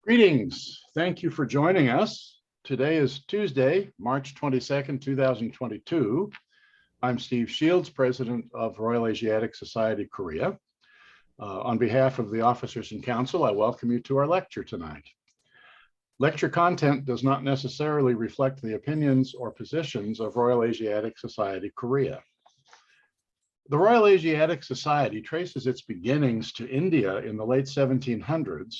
Greetings. Thank you for joining us. Today is Tuesday, March 22nd, 2022. I'm Steve Shields, President of Royal Asiatic Society, Korea. On behalf of the officers and council, I welcome you to our lecture tonight. Lecture content does not necessarily reflect the opinions or positions of Royal Asiatic Society, Korea. The Royal Asiatic Society traces its beginnings to India in the late 1700s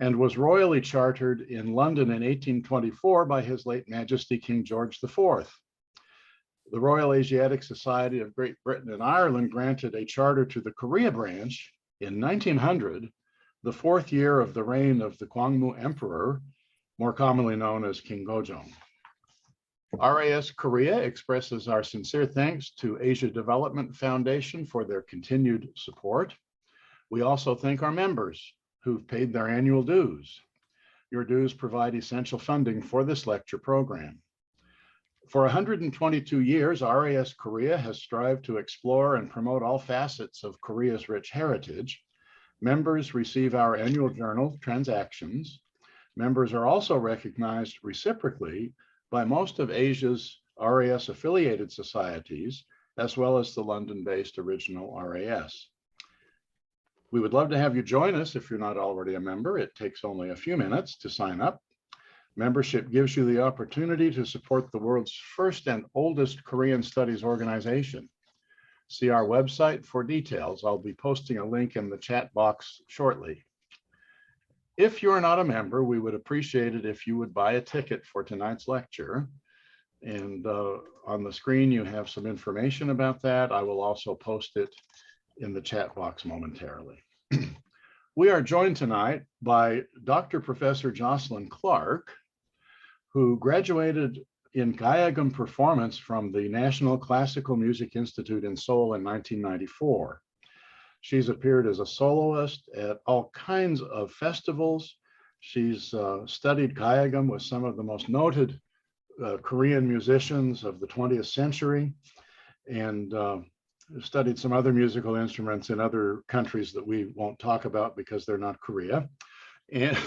and was royally chartered in London in 1824 by His late Majesty King George IV. The Royal Asiatic Society of Great Britain and Ireland granted a charter to the Korea branch in 1900, the fourth year of the reign of the Gwangmu Emperor, more commonly known as King Gayageum. RAS Korea expresses our sincere thanks to Asia Development Foundation for their continued support. We also thank our members who've paid their annual dues. Your dues provide essential funding for this lecture program. For 122 years, RAS Korea has strived to explore and promote all facets of Korea's rich heritage. Members receive our annual journal, Transactions. Members are also recognized reciprocally by most of Asia's RAS affiliated societies, as well as the London-based original RAS. We would love to have you join us if you're not already a member. It takes only a few minutes to sign up. Membership gives you the opportunity to support the world's first and oldest Korean studies organization. See our website for details. I'll be posting a link in the chat box shortly. If you're not a member, we would appreciate it if you would buy a ticket for tonight's lecture. And on the screen, you have some information about that. I will also post it in the chat box momentarily. We are joined tonight by Dr. Professor Jocelyn Clark, who graduated in Gayageum performance from the National Classical Music Institute in Seoul in 1994. She's appeared as a soloist at all kinds of festivals. She's studied Gayageum with some of the most noted Korean musicians of the 20th century, and studied some other musical instruments in other countries that we won't talk about because they're not Korea. And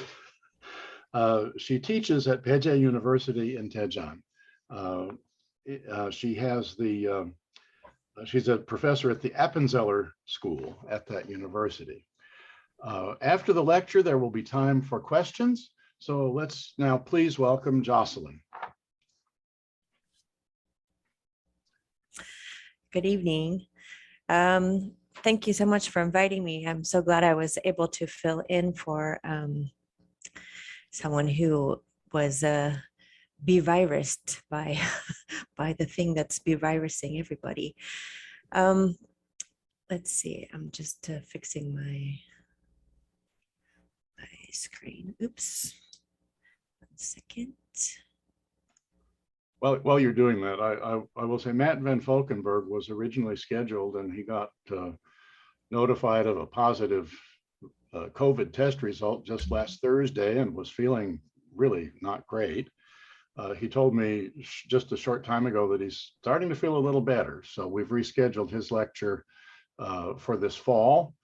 she teaches at Pai Chai University in Taechang. She's a professor at the Appenzeller School at that university. After the lecture, there will be time for questions. So let's now please welcome Jocelyn. Good evening. Thank you so much for inviting me. I'm so glad I was able to fill in for someone who was be-virused by the thing that's be-virusing everybody. Let's see, I'm just fixing my screen. Oops, 1 second. Well, while you're doing that, I will say Matt Van Valkenburg was originally scheduled and he got notified of a positive COVID test result just last Thursday and was feeling really not great. He told me just a short time ago that he's starting to feel a little better. So we've rescheduled his lecture for this fall,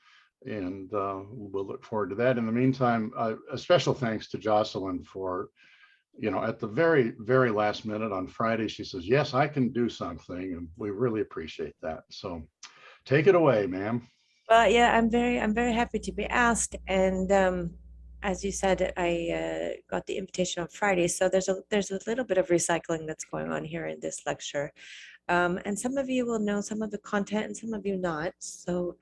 and we'll look forward to that. In the meantime, a special thanks to Jocelyn for, at the very, very last minute on Friday, she says, yes, I can do something. And we really appreciate that. So take it away, ma'am. Well, yeah, I'm very happy to be asked. And as you said, I got the invitation on Friday. So there's a little bit of recycling that's going on here in this lecture. And some of you will know some of the content and some of you not. So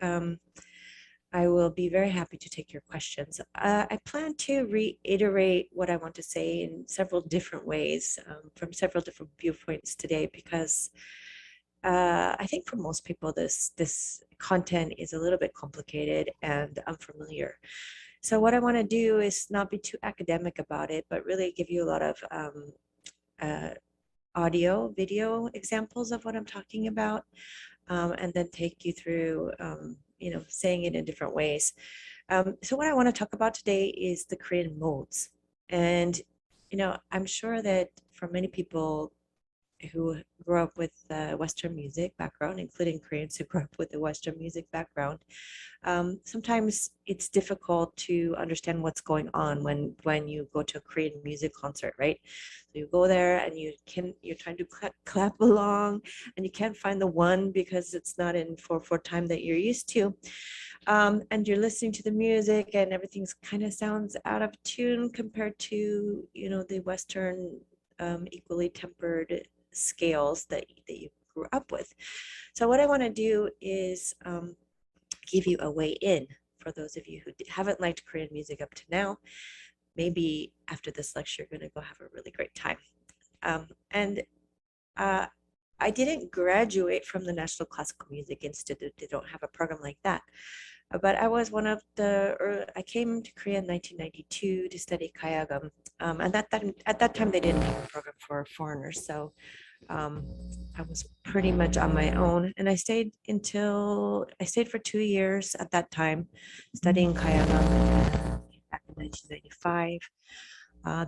I will be very happy to take your questions. I plan to reiterate what I want to say in several different ways from several different viewpoints today, because I think for most people, this content is a little bit complicated and unfamiliar. So what I want to do is not be too academic about it, but really give you a lot of audio, video examples of what I'm talking about, and then take you through saying it in different ways. So what I want to talk about today is the Korean modes. And, I'm sure that for many people who grew up with Western music background, including Koreans who grew up with a Western music background, sometimes it's difficult to understand what's going on when you go to a Korean music concert, right? So you go there and you're trying to clap along, and you can't find the one because it's not in 4/4 time that you're used to. And you're listening to the music and everything's kind of sounds out of tune compared to, you know, the Western equally tempered scales that you grew up with. So what I want to do is give you a way in for those of you who haven't liked Korean music up to now. Maybe after this lecture, you're going to go have a really great time. I didn't graduate from the National Classical Music Institute. They don't have a program like that. But I was one of I came to Korea in 1992 to study Gayageum. And at that time, they didn't have a program for foreigners. So I was pretty much on my own. And I stayed for 2 years at that time, studying Gayageum back in 1995.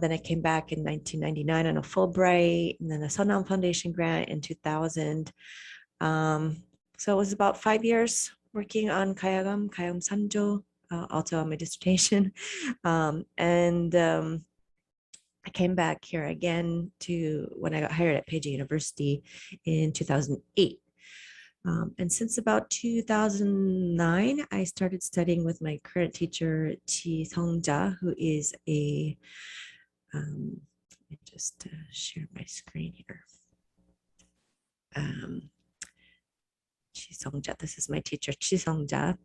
Then I came back in 1999 on a Fulbright, and then a Seonam Foundation grant in 2000. So it was about 5 years working on Gayageum Sanjo, also on my dissertation. I came back here again when I got hired at Pai Chai University in 2008. And since about 2009, I started studying with my current teacher, Jeolla, who is let me just share my screen here. This is my teacher, Jeolla.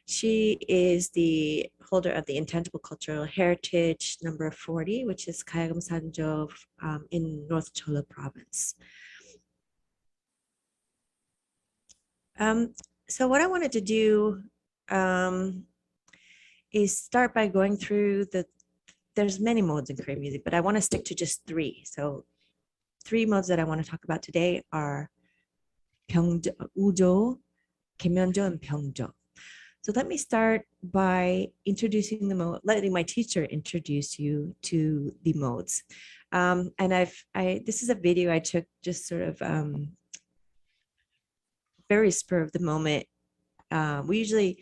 She is the holder of the Intangible Cultural Heritage number 40, which is Gayageum Sanjo in North Jeolla province. So what I wanted to do is start by going through there's many modes in Korean music, but I want to stick to just 3. So 3 modes that I want to talk about today are 우조, 계면조, and Byeongchang. So let me start by introducing the mode, letting my teacher introduce you to the modes. And this is a video I took just sort of very spur of the moment. I usually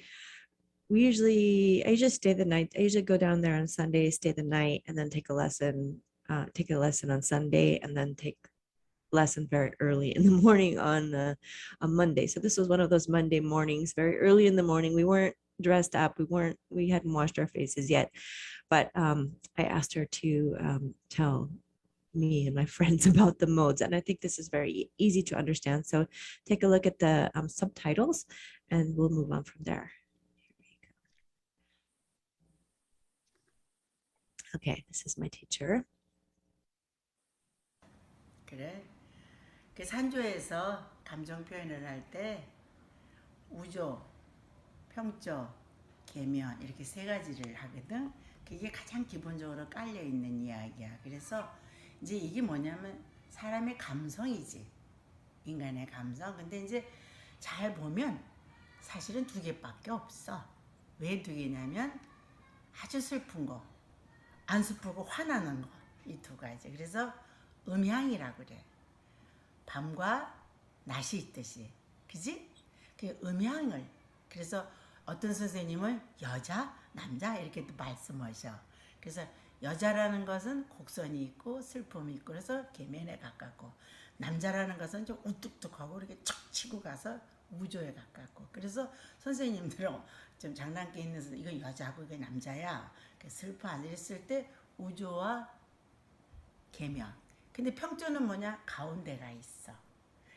stay the night. I usually go down there on Sunday, stay the night, and then take a lesson on Sunday, and then take lesson very early in the morning on Monday. So this was one of those Monday mornings, very early in the morning. We weren't dressed up. We hadn't washed our faces yet, but I asked her to tell me and my friends about the modes, and I think this is very easy to understand. So take a look at the subtitles, and we'll move on from there. Okay, this is my teacher. 그래. 그 산조에서 감정 표현을 할 때 우조, 평조, 계면 이렇게 3가지를 하거든. 그게 가장 기본적으로 깔려 있는 이야기야. 그래서 이제 이게 뭐냐면 사람의 감성이지. 인간의 감성. 근데 이제 잘 보면 사실은 2개밖에 없어. 왜 2개냐면 아주 슬픈 거, 안 슬프고 화나는 거, 이 2가지. 그래서 음향이라고 그래. 밤과 낮이 있듯이. 그지? 그 음향을. 그래서 어떤 선생님은 여자, 남자 이렇게 또 말씀하셔. 그래서 여자라는 것은 곡선이 있고 슬픔이 있고 그래서 계면에 가깝고, 남자라는 것은 좀 우뚝뚝하고 이렇게 척 치고 가서 우조에 가깝고. 그래서 선생님들은 좀 장난기 있는 선생님, 이거 여자고 이거 남자야. 슬퍼 이랬을 때 우조와 계면. 근데 평조는 뭐냐? 가운데가 있어.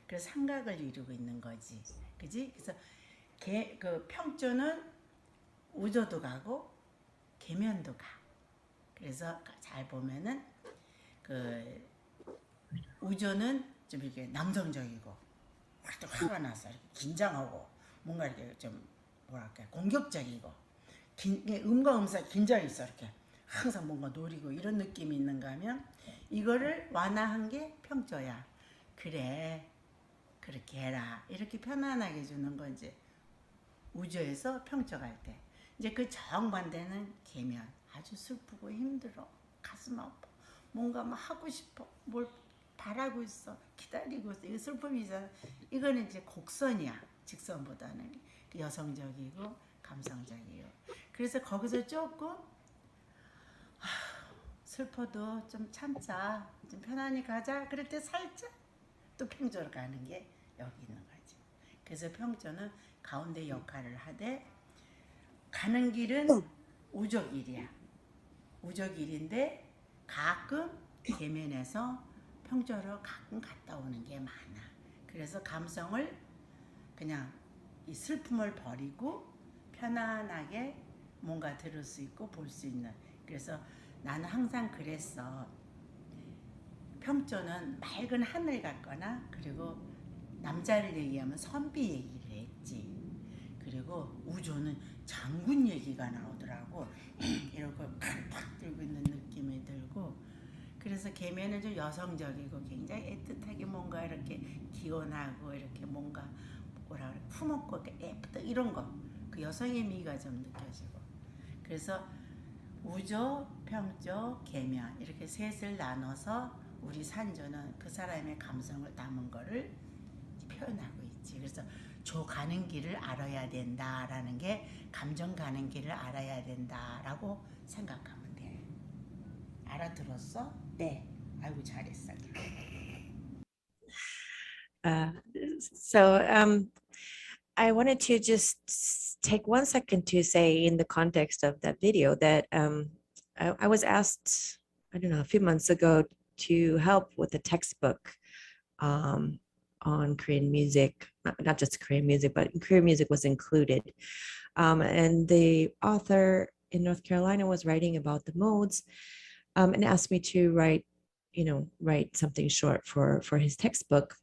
그래서 삼각을 이루고 있는 거지. 그지? 그래서 그 평조는 우조도 가고 계면도 가. 그래서 잘 보면은 그 우조는 좀 이렇게 남성적이고 화가 나서 이렇게 긴장하고 뭔가 이렇게 좀 뭐랄까 공격적이고, 음과 음 사이 긴장이 있어. 이렇게 항상 뭔가 노리고 이런 느낌이 있는가 하면 이거를 완화한 게 평조야. 그래, 그렇게 해라. 이렇게 편안하게 해주는 건 이제 우조에서 평조 갈 때. 이제 그 정반대는 계면. 아주 슬프고 힘들어. 가슴 아파. 뭔가 막 하고 싶어. 뭘 바라고 있어, 기다리고 있어. 이거 슬픔이잖아. 이거는 이제 곡선이야. 직선보다는 여성적이고 감성적이고. 그래서 거기서 조금 슬퍼도 좀 참자, 좀 편안히 가자. 그럴 때 살짝 또 평조로 가는 게 여기 있는 거지. 그래서 평조는 가운데 역할을 하되 가는 길은 우적일이야. 우적일인데 가끔 계면에서 평조로 가끔 갔다 오는 게 많아. 그래서 감성을 그냥 이 슬픔을 버리고 편안하게 뭔가 들을 수 있고 볼 수 있는. 그래서 나는 항상 그랬어. 평조는 맑은 하늘 같거나 그리고 남자를 얘기하면 선비 얘기를 했지. 그리고 우조는 장군 얘기가 나오더라고. 이렇게 팍팍 들고 있는 느낌이 들고. 그래서 계면은 좀 여성적이고 굉장히 애틋하게 뭔가 이렇게 기원하고 이렇게 뭔가 뭐라 그래 품었고 예쁘다 이런 거. 그 여성의 미가 좀 느껴지고. 그래서 우조, 평조, 계면 이렇게 셋을 나눠서 우리 산조는 그 사람의 감성을 담은 거를 표현하고 있지. 그래서 조 가는 길을 알아야 된다라는 게 감정 가는 길을 알아야 된다라고 생각하면 돼. 알아들었어? 네. 아이고 잘했어. Uh, so I wanted to just take 1 second to say in the context of that video that I was asked, I don't know, a few months ago to help with a textbook on Korean music, not just Korean music, but Korean music was included. And the author in North Carolina was writing about the modes and asked me to write something short for his textbook,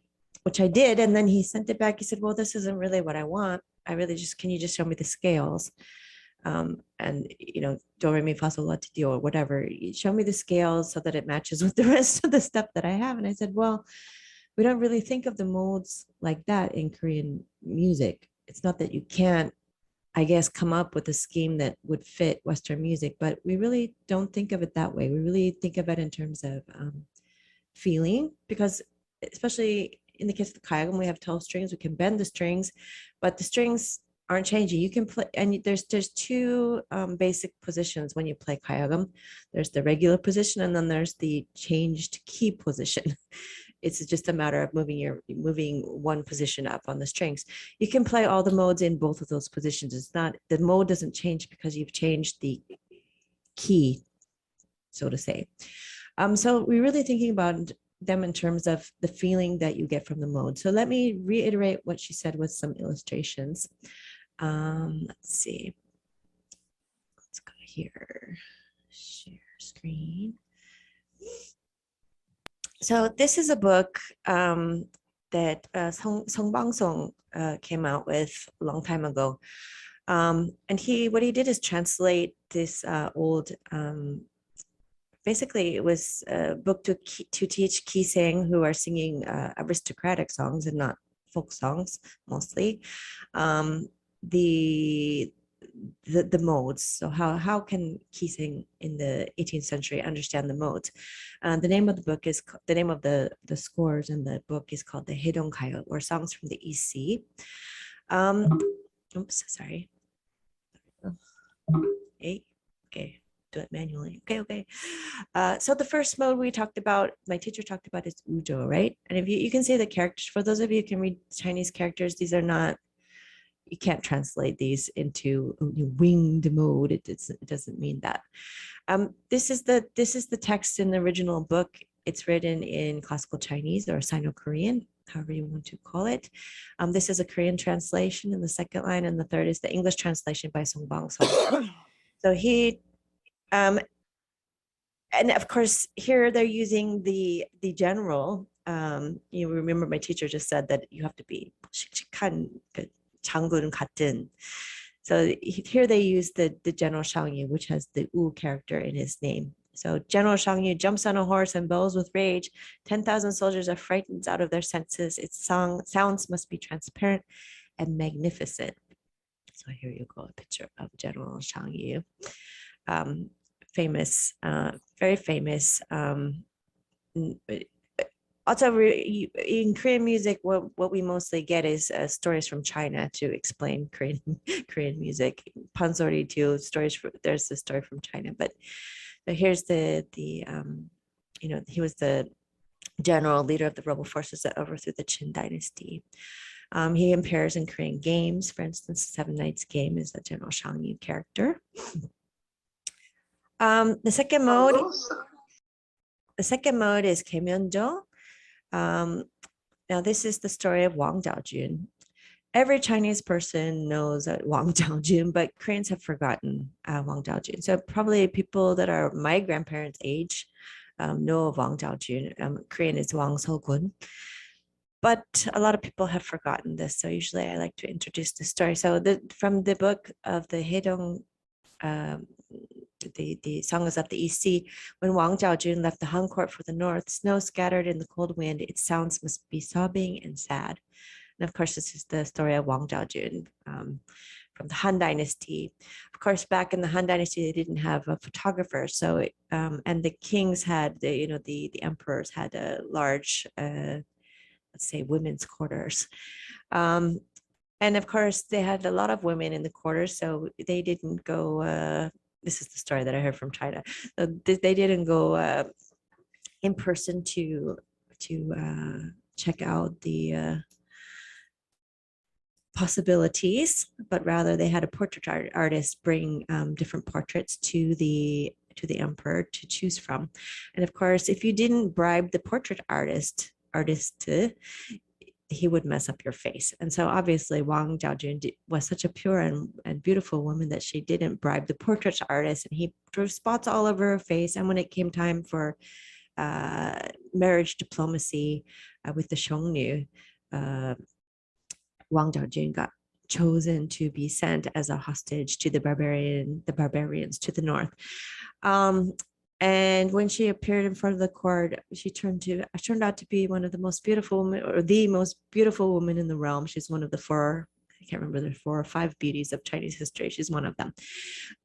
which I did. And then he sent it back. He said, well, this isn't really what I want. Can you just show me the scales? And do re mi fa sol la ti do or whatever, show me the scales so that it matches with the rest of the stuff that I have. And I said, well, we don't really think of the modes like that in Korean music. It's not that you can't, I guess, come up with a scheme that would fit Western music, but we really don't think of it that way. We really think of it in terms of feeling, because especially in the case of the Gayageum, we have 12 strings, we can bend the strings, but the strings aren't changing. You can play, and there's two basic positions when you play Gayageum. There's the regular position, and then there's the changed key position. It's just a matter of moving one position up on the strings. You can play all the modes in both of those positions. It's not, the mode doesn't change because you've changed the key, so to say. So we're really thinking about them in terms of the feeling that you get from the mode. So let me reiterate what she said with some illustrations. Let's see. Let's go here. Share screen. So this is a book that Song Bang-song came out with a long time ago. And what he did is translate this old, basically it was a book to teach Kiseng, who are singing aristocratic songs and not folk songs mostly, the modes. So how can Kiseng in the 18th century understand the modes? The name of the book is, the name of the scores in the book is called the Haedong Gayo, or Songs from the East Sea. Oops, sorry. Okay, do it manually. Okay. So the first mode we talked about, my teacher talked about, is Ujo, right? And if you can see the characters, for those of you who can read Chinese characters, these are not, you can't translate these into winged mode. It doesn't mean that. This is the text in the original book. It's written in classical Chinese or Sino-Korean, however you want to call it. This is a Korean translation in the second line, and the third is the English translation by Song Bang-song. So he, and of course here they're using the general. You remember my teacher just said that you have to be 장군 같은. So here they use the General Shangyu, which has the U character in his name. So General Shangyu jumps on a horse and bellows with rage. 10,000 soldiers are frightened out of their senses. Its sounds must be transparent and magnificent. So here you go, a picture of General Shangyu. Famous, very famous also in Korean music, what we mostly get is stories from China to explain Korean music. Pansori too, there's a story from China, but here's he was the general leader of the rebel forces that overthrew the Qin dynasty. He appears in Korean games. For instance, Seven Knights game is a General Shangyu character. The second mode is Gayageum. Now this is the story of Wang Daojun. Every Chinese person knows Wang Daojun, but Koreans have forgotten Wang Daojun. So probably people that are my grandparents' age know of Wang Daojun. Korean is Wang Seogun. But a lot of people have forgotten this. So usually I like to introduce the story. So from the book of the Haedong, the Songs of the East Sea, when Wang Daojun left the Han court for the north, snow scattered in the cold wind, its sounds must be sobbing and sad. And of course, this is the story of Wang Daojun from the Han Dynasty. Of course, back in the Han Dynasty, they didn't have a photographer. So, and the kings had, the emperors had a large, let's say, women's quarters. And of course, they had a lot of women in the quarters, so they didn't go, this is the story that I heard from China. So they didn't go in person to check out the possibilities, but rather they had a portrait artist bring different portraits to the emperor to choose from. And of course, if you didn't bribe the portrait artist, he would mess up your face. And so obviously Wang Daojun was such a pure and beautiful woman that she didn't bribe the portrait artist, and he drew spots all over her face. And when it came time for marriage diplomacy with the Xiongnu, Wang Daojun got chosen to be sent as a hostage to the barbarians to the north. And when she appeared in front of the court, she turned out to be one of the most beautiful women, or the most beautiful woman in the realm. She's one of the four, I can't remember, the 4 or 5 beauties of Chinese history. She's one of them.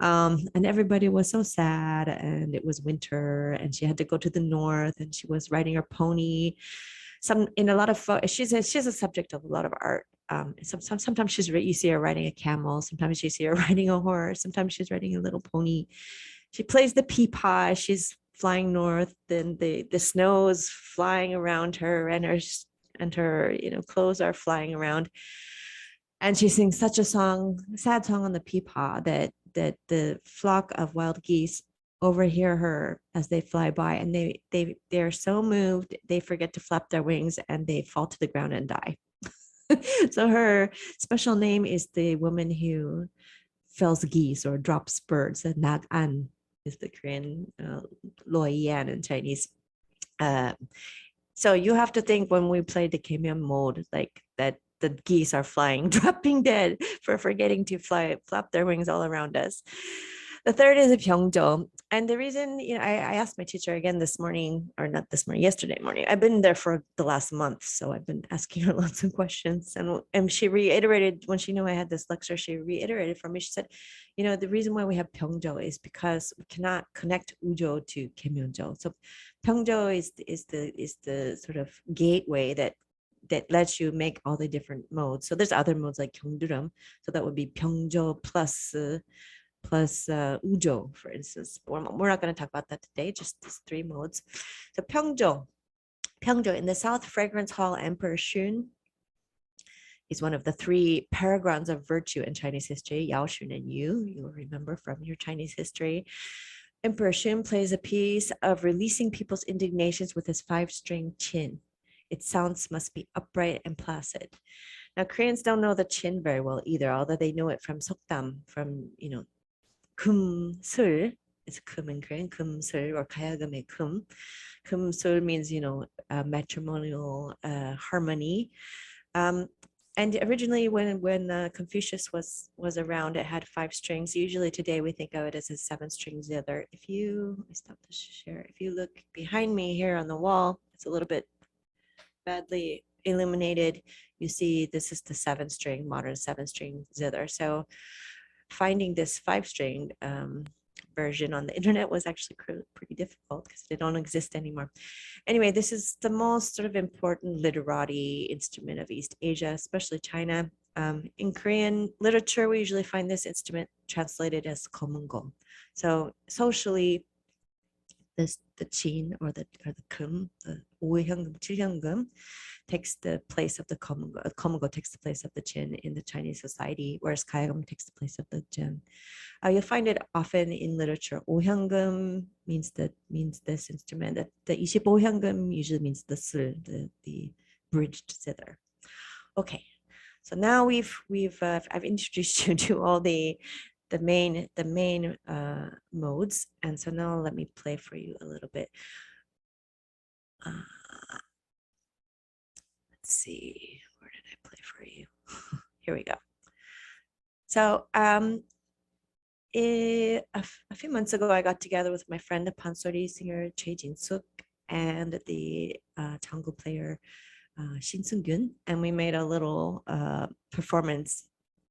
And everybody was so sad, and it was winter, and she had to go to the north, and she was riding her pony. She's a subject of a lot of art. Sometimes you see her riding a camel. Sometimes you see her riding a horse. Sometimes she's riding a little pony. She plays the pipa. She's flying north. Then the snow is flying around her, and her clothes are flying around. And she sings such a sad song on the pipa that the flock of wild geese overhear her as they fly by, and they're so moved they forget to flap their wings, and they fall to the ground and die. So her special name is the woman who fells geese or drops birds. Nag-an is the Korean Loyan in Chinese. So you have to think when we play the Gayageum mode, like that the geese are flying, dropping dead for forgetting to flap their wings all around us. The third is a Byeongchang. And the reason, I asked my teacher again this morning, or not this morning, yesterday morning. I've been there for the last month, so I've been asking her lots of questions. And she reiterated, when she knew I had this lecture, she reiterated for me. She said, the reason why we have Byeongchang is because we cannot connect Ujo to Gaemeonjo. So Byeongchang is the sort of gateway that lets you make all the different modes. So there's other modes like Gyeongduram. So that would be Byeongchang plus Ujo, for instance. We're not going to talk about that today, just these 3 modes. So Byeongchang in the South Fragrance Hall, Emperor Shun is one of the 3 paragons of virtue in Chinese history. Yao, Shun, and Yu, you'll remember from your Chinese history. Emperor Shun plays a piece of releasing people's indignations with his 5-string chin. Its sounds must be upright and placid. Now, Koreans don't know the chin very well either, although they know it from Sokdam, from, kum-sul. It's kum in Korean, kum-sul, or Gayageum의 kum. Kum-sul means, matrimonial harmony. And originally, when Confucius was around, it had 5 strings. Usually today we think of it as a 7-string zither. Let me stop the share. If you look behind me here on the wall, it's a little bit badly illuminated. You see this is the 7-string, modern 7-string zither. So finding this 5-string version on the internet was actually pretty difficult because they don't exist anymore. Anyway, this is the most sort of important literati instrument of East Asia, especially China. In Korean literature, we usually find this instrument translated as komungo. So socially, the chin or the kum, the 오hyangum, 칠hyangum, takes the place of the komungo. Komungo takes the place of the chin in the Chinese society, whereas gayageum takes the place of the jeon. You'll find it often in literature. 오hyangum means this instrument. The 25hyangum usually means the sul, the bridged zither. Okay, so now I've introduced you to all the main modes, and so now let me play for you a little bit. Let's see, where did I play for you? Here we go. So a few months ago, I got together with my friend, the pansori singer Choi Jin-suk, and the tango player Shin Sung-gyun, and we made a little performance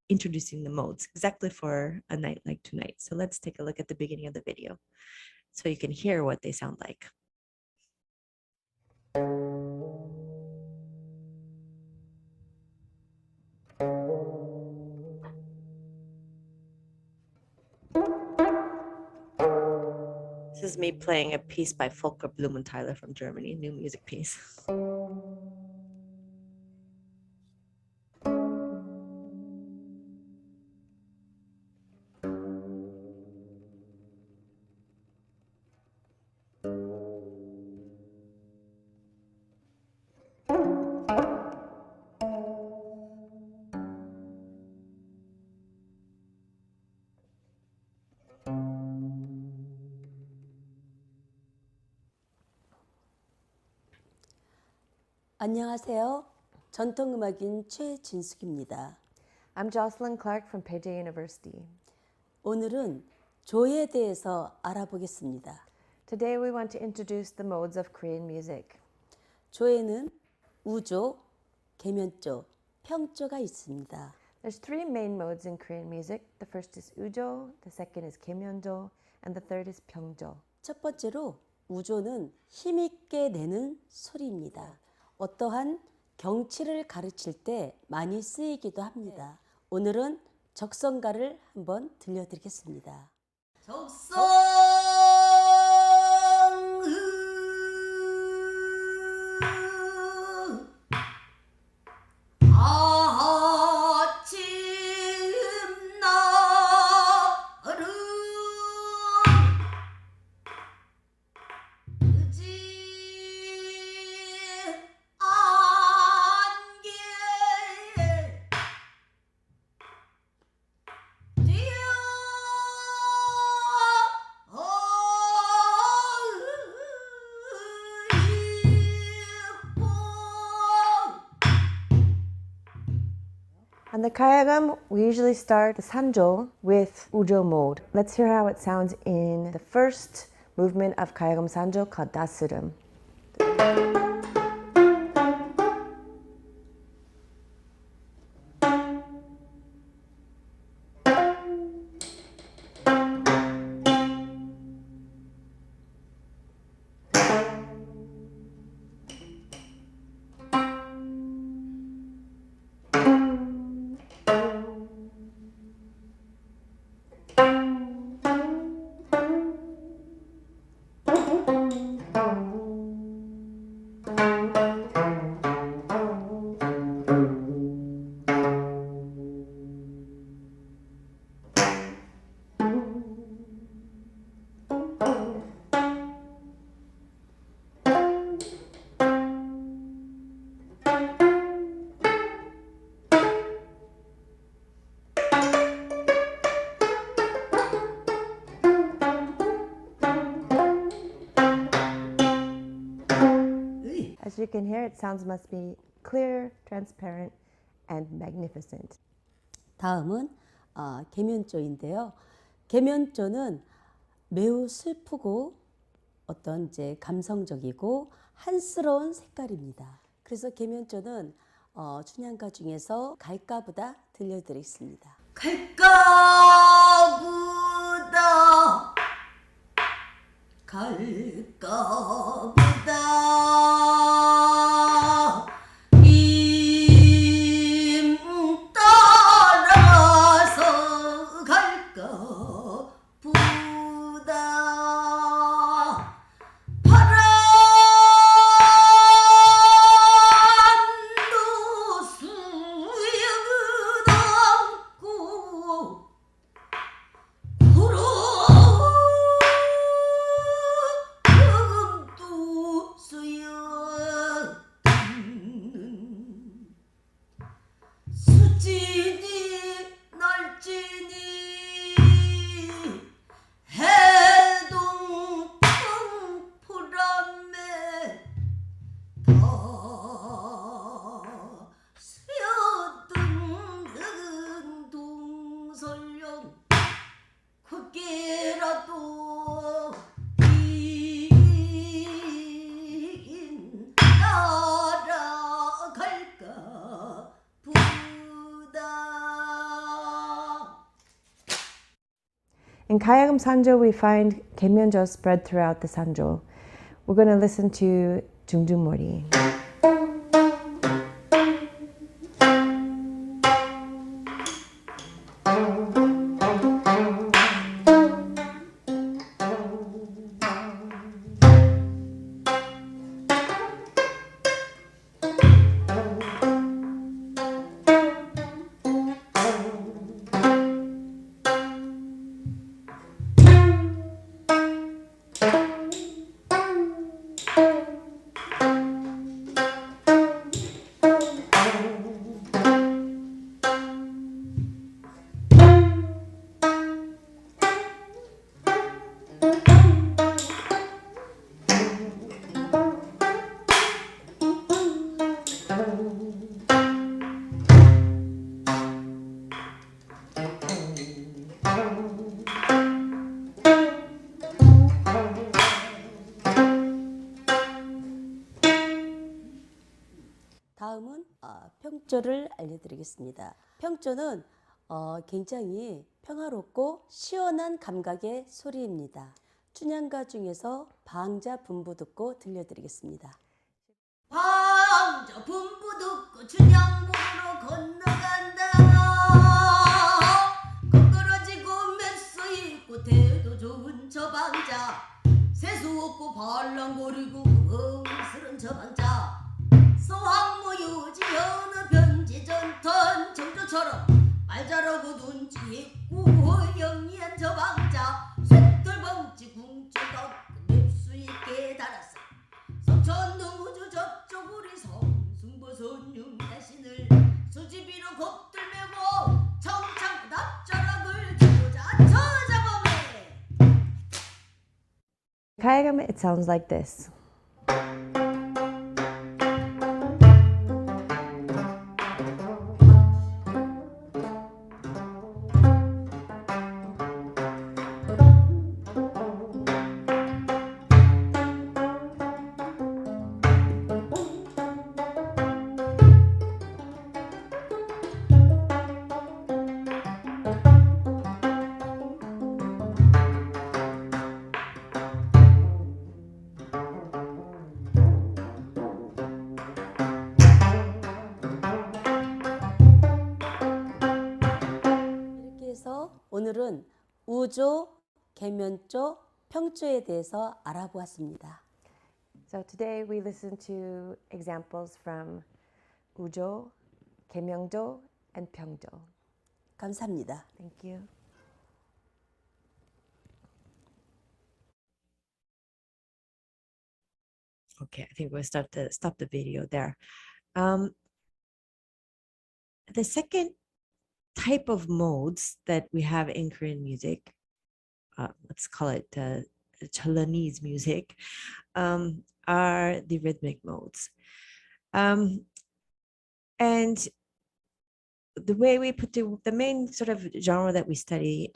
introducing the modes exactly for a night like tonight. So let's take a look at the beginning of the video so you can hear what they sound like. This is me playing a piece by Volker Blumenthaler from Germany, new music piece. 안녕하세요. 전통음악인 최진숙입니다. I'm Jocelyn Clark from Pai Chai University. 오늘은 조에 대해서 알아보겠습니다. Today we want to introduce the modes of Korean music. 조에는 우조, 계면조, 평조가 있습니다. There's three main modes in Korean music. The first is ujo, the second is gaeyeonjo, and the third is pyeongjo. 첫 번째로 우조는 힘있게 내는 소리입니다. 어떠한 경치를 가르칠 때 많이 쓰이기도 합니다. 오늘은 적성가를 한번 들려드리겠습니다. 적성 On the Gayageum, we usually start the Sanjo with ujo mode. Let's hear how it sounds in the first movement of Gayageum Sanjo called Dasurum. As you can hear, it sounds must be clear, transparent, and magnificent. 다음은 계면조인데요. 계면조는 매우 슬프고 어떤 이제 감성적이고 한스러운 색깔입니다. 그래서 계면조는 춘향가 중에서 갈까보다 들려드리겠습니다. 갈까보다 갈까 보다 임 따라서 갈까 보다 바람도 수영을 안고 구름도 수영 수진이 날진이 해동 풍포람에 다 스여든 동설령 그게라도 이긴 날아갈까 보다. In Gayageum Sanjo, we find Gaeumyeonjo spread throughout the Sanjo. We're going to listen to Jungjungmori. 다음은 평조를 알려드리겠습니다. 평조는 굉장히 평화롭고 시원한 감각의 소리입니다. 춘향가 중에서 방자 분부 듣고 들려드리겠습니다. 방자 분부 듣고 춘향봉으로 건너간다. 거꾸러지고 맷서 있고 태도 좋은 저 방자 세수 없고 발랑거리고 흥스런 저 방자 소황무유지 여느 변지전턴 정조처럼 말 잘하고 눈치 있고 영리한 저 방자 쇠털벙치 궁ጭ덕 맵수 있게 달았어. 석천동우주 저쪽 우리 성승보선용 대신을 수지비로 곱들매고 청창 납자락을 주자 저자범에. Gayageum, it sounds like this. 오늘은 우조, 계면조, 평조에 대해서 알아보았습니다. So today we listen to examples from Ujo, Gaeumyeonjo, and Pyeongjo. 감사합니다. Thank you. Okay, I think we'll stop the video there. The second type of modes that we have in Korean music, let's call it Jeollanese music, are the rhythmic modes. And the way we put the main sort of genre that we study,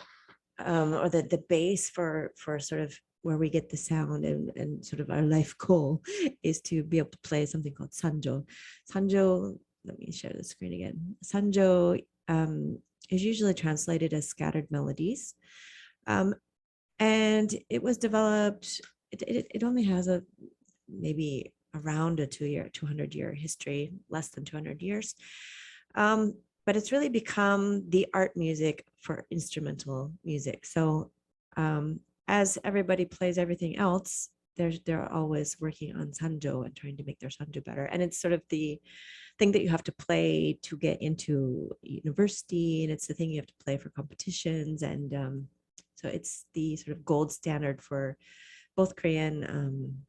or the base for sort of where we get the sound and sort of our life goal is to be able to play something called sanjo. Sanjo, let me share the screen again. Sanjo is usually translated as scattered melodies. And it was developed it only has a maybe around a 200-year history, less than 200 years. But it's really become the art music for instrumental music. So as everybody plays everything else, they're always working on sanjo and trying to make their sanjo better. And it's sort of the thing that you have to play to get into university, and it's the thing you have to play for competitions. And so it's the sort of gold standard for both Korean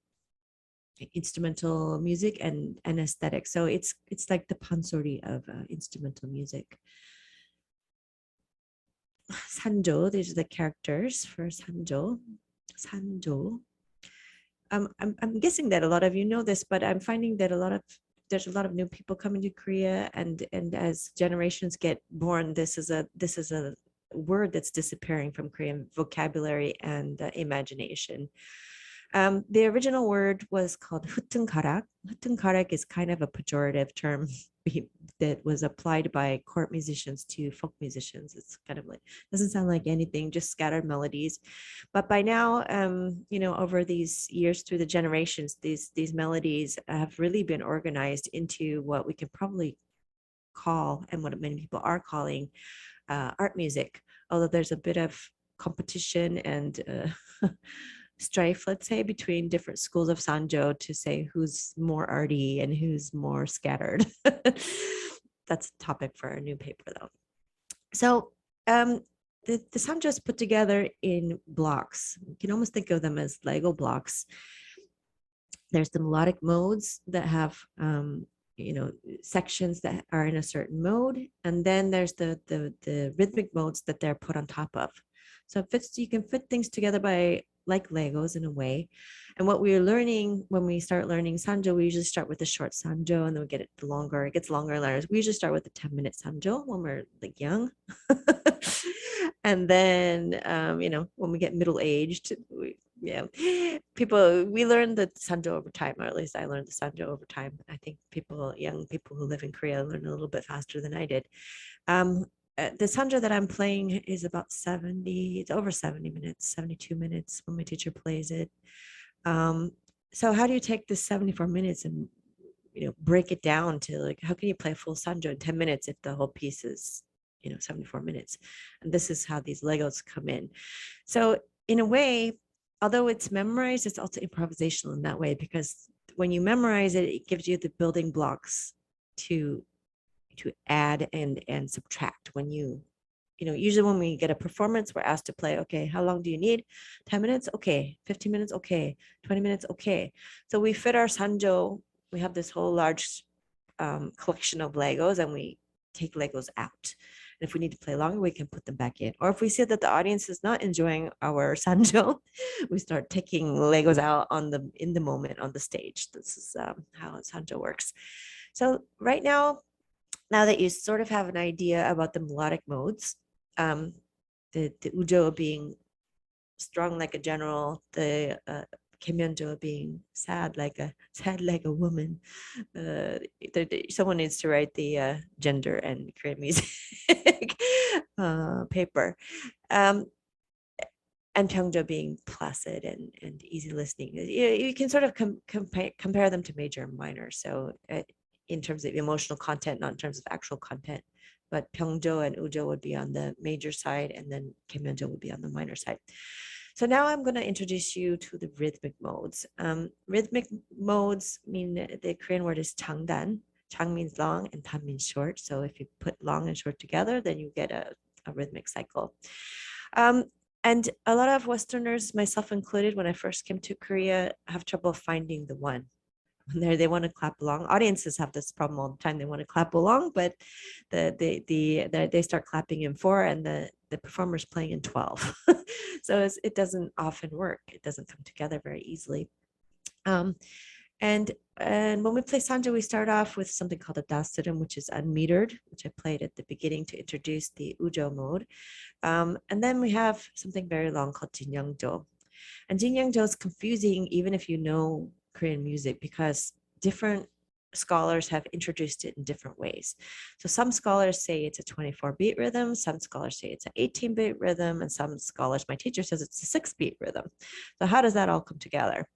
instrumental music and aesthetic. So it's like the pansori of instrumental music. Sanjo, these are the characters for sanjo. Sanjo. I'm guessing that a lot of you know this, but I'm finding that there's a lot of new people coming to Korea, and as generations get born, this is a word that's disappearing from Korean vocabulary and imagination. The original word was called hutungarak. Hutungarak is kind of a pejorative term that was applied by court musicians to folk musicians. It's kind of like, doesn't sound like anything, just scattered melodies. But by now, over these years, through the generations, these melodies have really been organized into what we can probably call, and what many people are calling, art music. Although there's a bit of competition and strife, let's say, between different schools of sanjo to say who's more arty and who's more scattered. That's a topic for a new paper, though. So the sanjo is put together in blocks. You can almost think of them as Lego blocks. There's the melodic modes that have sections that are in a certain mode, and then there's the rhythmic modes that they're put on top of. So you can fit things together by like Legos in a way. And what we're learning when we start learning sanjo, we usually start with the short sanjo, and then we get it longer. It gets longer and longer. We usually start with the 10-minute sanjo when we're like young. And then, when we get middle-aged, we learn the sanjo over time, or at least I learned the sanjo over time. I think young people who live in Korea learn a little bit faster than I did. The sanjo that I'm playing is about it's over 70 minutes, 72 minutes when my teacher plays it. So how do you take this 74 minutes and, break it down to, like, how can you play full sanjo in 10 minutes if the whole piece is, 74 minutes? And this is how these Legos come in. So in a way, although it's memorized, it's also improvisational in that way, because when you memorize it, it gives you the building blocks to add and subtract. When usually when we get a performance, we're asked to play, okay, how long do you need? 10 minutes? Okay. 15 minutes? Okay. 20 minutes? Okay. So we fit our sanjo. We have this whole large collection of Legos, and we take Legos out. And if we need to play longer, we can put them back in. Or if we see that the audience is not enjoying our sanjo, we start taking Legos out in the moment on the stage. This is how sanjo works. So right now that you sort of have an idea about the melodic modes, the ujo being strong like a general, the gayegeum being sad like a woman. Someone needs to write the gender and Korean music paper. And Byeongchang being placid and easy listening. You can sort of compare them to major and minor. So in terms of emotional content, not in terms of actual content, but Byeongchang and ujo would be on the major side, and then gayegeum would be on the minor side. So now I'm going to introduce you to the rhythmic modes. Rhythmic modes mean, the Korean word is changdan. Chang means long and dan means short. So if you put long and short together, then you get a rhythmic cycle. And a lot of Westerners, myself included, when I first came to Korea, have trouble finding the one. When they want to clap along. Audiences have this problem all the time. They want to clap along, but they start clapping in 4, and the performer's playing in 12. So it doesn't often work. It doesn't come together very easily. And when we play sanjo, we start off with something called a dasurum, which is unmetered, which I played at the beginning to introduce the ujo mode. And then we have something very long called jeonsuja. And jeonsuja is confusing even if you know Korean music, because different scholars have introduced it in different ways. So some scholars say it's a 24-beat rhythm, some scholars say it's an 18-beat rhythm, and some scholars, my teacher says it's a 6-beat rhythm. So how does that all come together?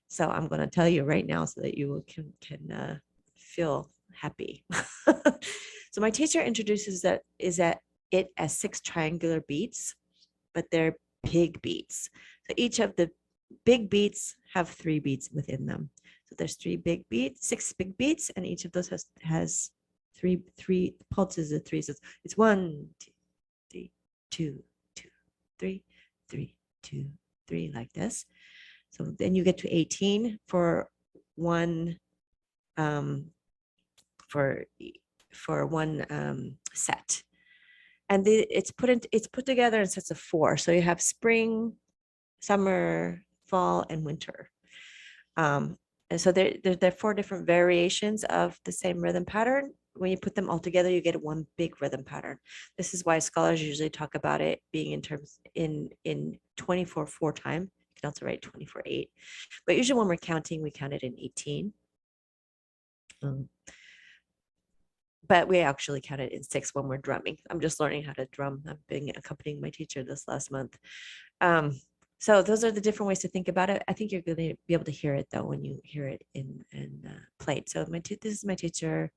So I'm going to tell you right now so that you can feel happy. So my teacher introduces it as 6 triangular beats, but they're big beats. So each of the big beats have 3 beats within them. So there's 6 big beats, and each of those has three pulses of 3. So it's 1, 2, 3, 2, 2, 3, 3, 2, 3, like this. So then you get to 18 for one set, and it's put together in sets of 4. So you have spring, summer, fall, and winter. And so there are 4 different variations of the same rhythm pattern. When you put them all together, you get one big rhythm pattern. This is why scholars usually talk about it being in 24/4 time. You can also write 24/8. But usually when we're counting, we count it in 18. But we actually count it in 6 when we're drumming. I'm just learning how to drum. I've been accompanying my teacher this last month. So those are the different ways to think about it. I think you're going to be able to hear it though when you hear it in played. So this is my teacher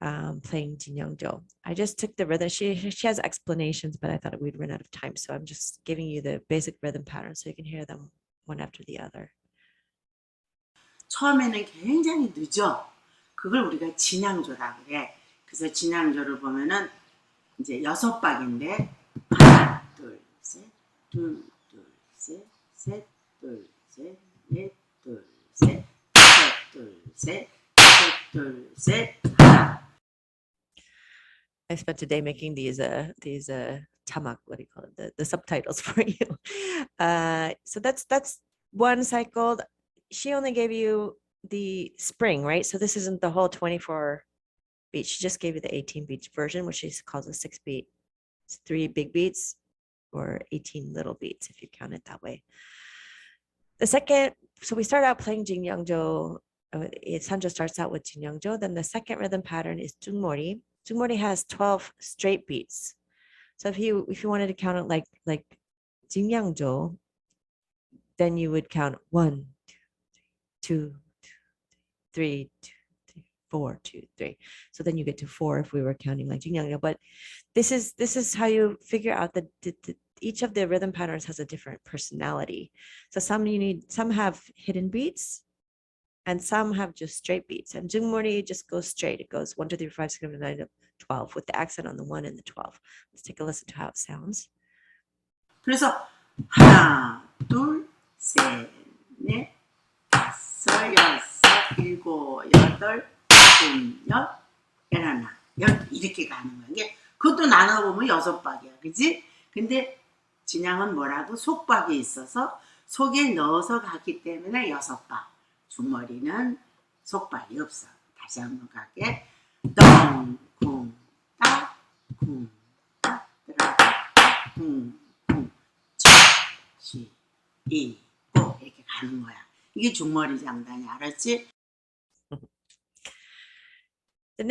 playing Jeolla. I just took the rhythm. She has explanations, but I thought we'd run out of time. So I'm just giving you the basic rhythm pattern so you can hear them one after the other. 처음에는 굉장히 늦어. 그걸 우리가 진양조라 그래. 그래서 진양조를 보면은 이제 6박인데 하나, 둘, 셋, 둘, 셋, 셋, 둘, 셋, 넷, 둘, 셋, 셋, 둘, 셋, 셋, 둘, 셋, 하나. I spent a day making these tamak, what do you call it, the subtitles for you. So that's one cycle. She only gave you the spring, right? So this isn't the whole 24 beat. She just gave you the 18 beat version, which she calls a 6 beat. It's 3 big beats or 18 little beats if you count it that way. The second, so we start out playing Jeonsuja. Sanjo starts out with Jeonsuja. Then the second rhythm pattern is Jungmori. Jungmori has 12 straight beats. So if you wanted to count it like Jeonsuja, then you would count 1, 2, 3, 2, 3, 4, 2, 3. So then you get to 4 if we were counting like Jeonsuja. But this is how you figure out that each of the rhythm patterns has a different personality. So some have hidden beats, and some have just straight beats. And Jungmori just goes straight. It goes 1, 2, 3, 4, 5, 6, 7, 8, 9, 12 with the accent on the 1 and the 12. Let's take a listen to how it sounds. 그래서 하나, 둘, 셋, 넷, 다섯, 여섯, 일곱, 여덟, 아홉, 열하나, 이렇게 가는 거야. 이게 그것도 나눠보면 6박이야, 그지? 근데 진양은 뭐라고? 속박이 있어서 속에 넣어서 가기 때문에 6박. 중머리는 속박이 없어. 다시 한번 갈게. 덩, 쿵, 따, 쿵, 따, 들어가, 쿵, 쿵, 쳐, 시, 이, 고 이렇게 가는 거야. 이게 중머리 장단이, 알았지? The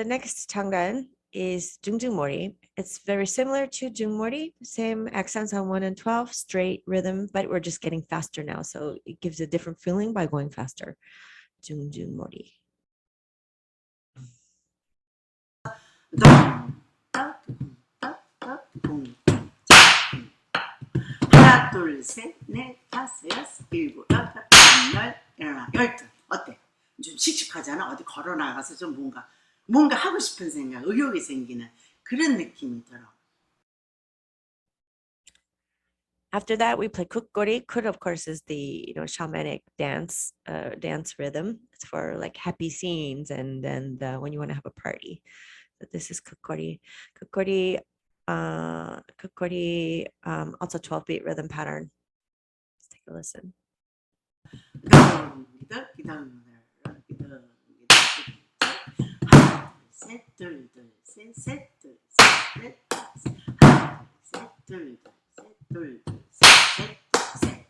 next 장단 is Jungjungmori. It's very similar to Jungmori, same accents on 1 and 12, straight rhythm, but we're just getting faster now. So it gives a different feeling by going faster. Jungjungmori. 하나, 둘, 셋, 넷, 다섯, 여섯, 일곱, 여덟, 열, 열둘. 어때? 좀 씩씩하잖아. 어디 걸어 나가서 좀 뭔가 하고 싶은 생각, 의욕이 생기는 그런 느낌이 들어. After that, we play kukgori. Kuk, of course, is the shamanic dance rhythm. It's for like happy scenes and when you want to have a party. But this is kukgori. Kukgori, also 12-beat rhythm pattern. Let's take a listen. 셋, 둘, 둘, 셋, 셋, 둘, 셋, 넷, 다섯, 하나, 셋, 둘, 둘, 셋, 둘, 둘, 셋, 넷, 셋.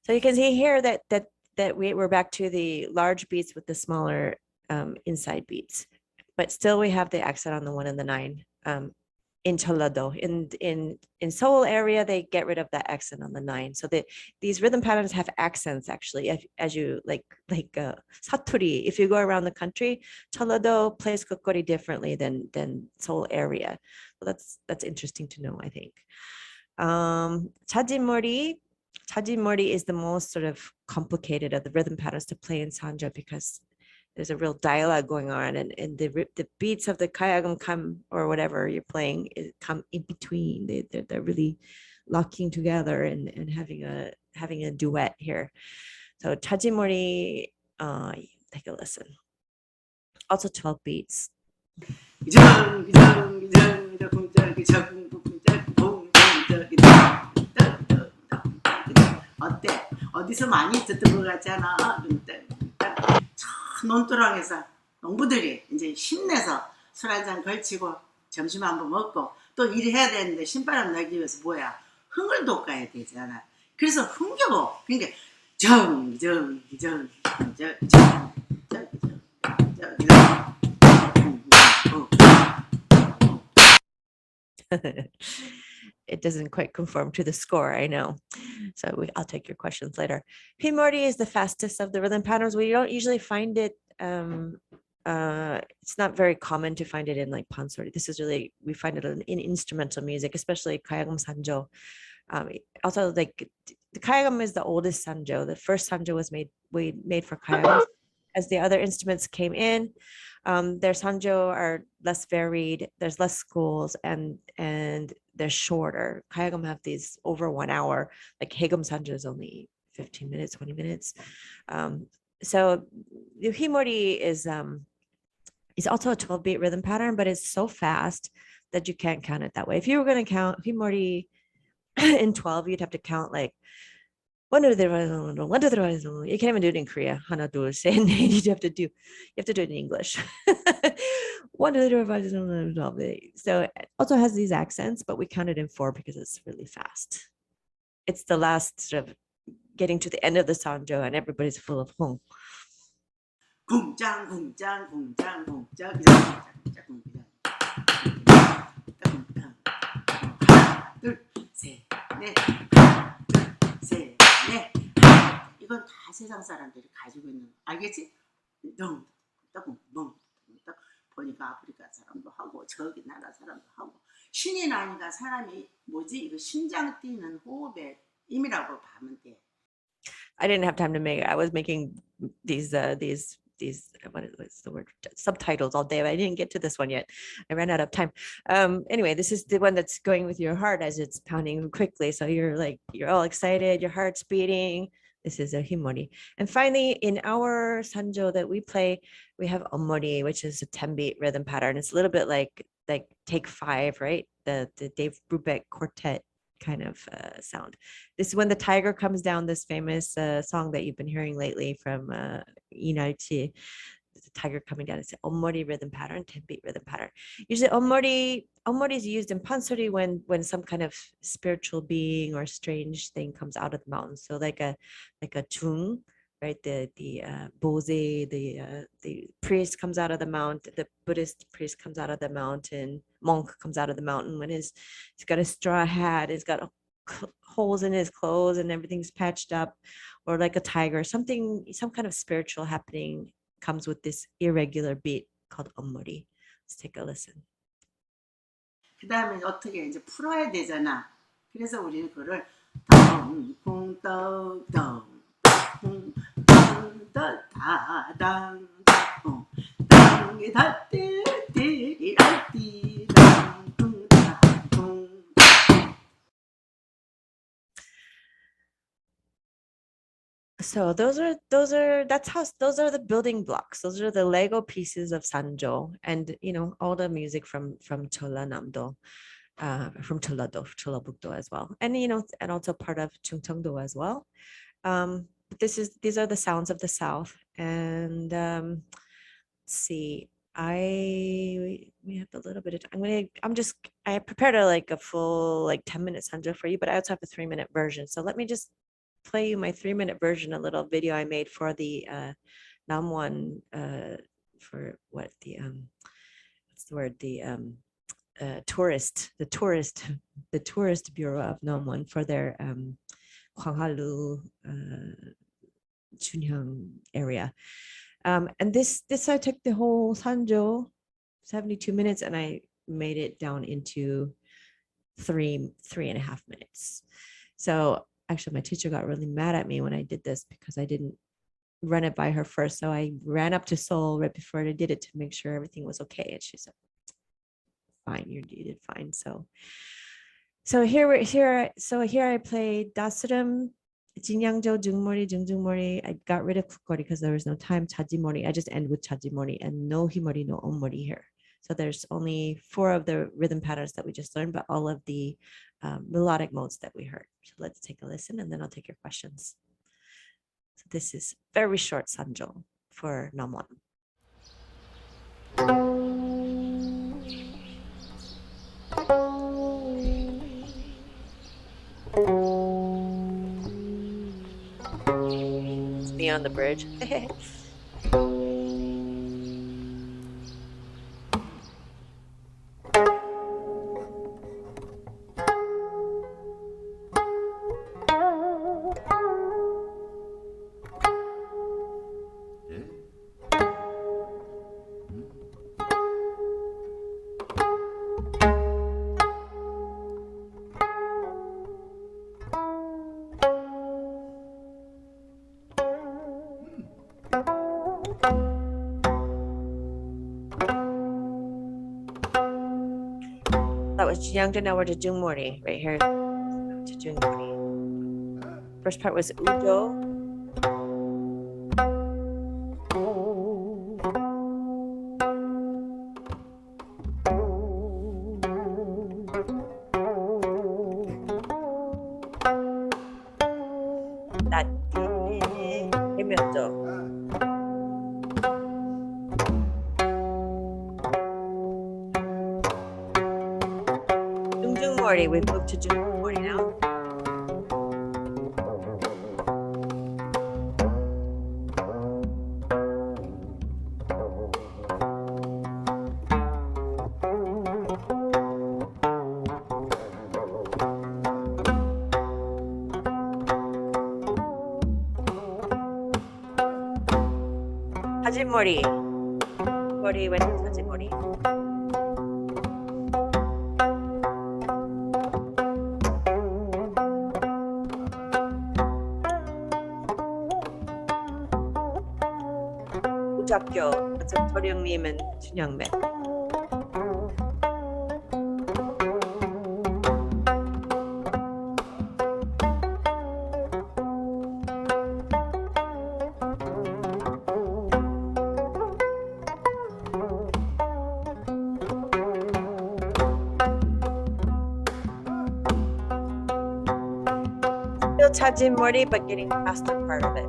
So you can see here that that we're back to the large beats with the smaller inside beats, but still we have the accent on the 1 and the 9. In Jeolla, in Seoul area, they get rid of that accent on the 9. So these rhythm patterns have accents actually, as you like 사투리. If you go around the country, Jeolla plays kokori differently than Seoul area. So that's interesting to know, I think. Chajimori is the most sort of complicated of the rhythm patterns to play in Sanjo because there's a real dialogue going on, and the beats of the Gayageum come, or whatever you're playing, come in between. They're really locking together and having a duet here. So Chajimori, take a listen. Also 12 beats. 어때? 어디서 많이 듣던 것 같잖아. 논두렁에서 농부들이 이제 힘내서 술 한잔 걸치고 점심 한번 먹고 또 일해야 되는데 신바람 나기 위해서 뭐야? 흥을 돋궈야 되잖아. 그래서 흥겨워. 그러니까 It doesn't quite conform to the score, I know. So I'll take your questions later. Pimorti is the fastest of the rhythm patterns. We don't usually find it. It's not very common to find it in like pansori. This is really, we find it in instrumental music, especially Gayageum Sanjo. Also, like the Gayageum is the oldest Sanjo. The first Sanjo was made for Gayageum. As the other instruments came in, their Sanjo are less varied. There's less schools and they're shorter. Gayageum have these over 1 hour. Like Gayageum Sanjo is only 15 minutes, 20 minutes. So the Himori is also a 12-beat rhythm pattern, but it's so fast that you can't count it that way. If you were going to count Himori in 12, you'd have to count like 1, 2, 3, 1, 2, 3, 1, 2, 3. You can't even do it in Korea. 하나, 둘, 셋, 넷. You have to do it in English. 1, 2, 3, 4, 5, 6, 7, 8, 9, 10. So it also has these accents, but we count it in 4 because it's really fast. It's the last sort of getting to the end of the Sanjo and everybody's full of hung. 공장 공장 공장 공장 둘셋넷셋넷 이건 다 세상 사람들이 가지고 있는 알겠지? 덩덩덩 보니까 아프리카 사람도 하고 저기 나라 사람도 하고 신이 나니까 사람이 뭐지 이거 심장 뛰는 호흡의 힘이라고 하면 돼. I didn't have time to make it. I was making these what is the word, subtitles all day, but I didn't get to this one yet. I ran out of time. Anyway, this is the one that's going with your heart as it's pounding quickly. So you're all excited, your heart's beating. This is a himori. And finally, in our sanjo that we play, we have omori, which is a 10-beat rhythm pattern. It's a little bit like Take 5, right? The Dave Brubeck quartet kind of sound. This is when the tiger comes down, this famous song that you've been hearing lately from Inalchi. The tiger coming down. It's an omori rhythm pattern, 10-beat rhythm pattern. Usually omori is used in pansori when some kind of spiritual being or strange thing comes out of the mountain. So like a chung, right? The Bose, the priest comes out of the mountain, the Buddhist priest comes out of the mountain, monk comes out of the mountain when he's got a straw hat, he's got holes in his clothes and everything's patched up, or like a tiger, some kind of spiritual happening comes with this irregular beat called omori. Let's take a listen. 그 다음에 어떻게 이제 풀어야 되잖아. 그래서 우리는 그거를 So those are the building blocks. Those are the Lego pieces of Sanjo, and all the music from Jeolla Namdo, from Jeolla-bukdo as well, and and also part of Chungcheongdo as well. But these are the sounds of the South, and let's see. We have a little bit of time. I prepared a full 10-minute Sanjo for you, but I also have a 3-minute version. So let me just play you my 3-minute version, a little video I made for the Namwon, for what the what's the word, the tourist bureau of Namwon for their Gwanghalu, Chunhyang area. And this I took the whole Sanjo, 72 minutes, and I made it down into 3.5 minutes. So actually my teacher got really mad at me when I did this because I didn't run it by her first. So I ran up to Seoul right before I did it to make sure everything was okay. And she said, fine, you did fine. So here I played Dasuram, Jinyangjo, Jungmori, Jungjungmori. I got rid of Kukori because there was no time. Chajimori, I just end with Chajimori, and no Himori, no Omori here. So there's only 4 of the rhythm patterns that we just learned, but all of the melodic modes that we heard. So let's take a listen, and then I'll take your questions. So this is very short Sanjo for Namwon. It's me on the bridge. That was Jeongdo, now we're to Jungmori, right here. To Jungmori. First part was Ujo. That Himyeonjo. We've moved to Jungmori now. Hajimori. Mori went to Hajimori. 학교, 조령님은 춘향맨. Still 찾은 머리, but getting past that part of it.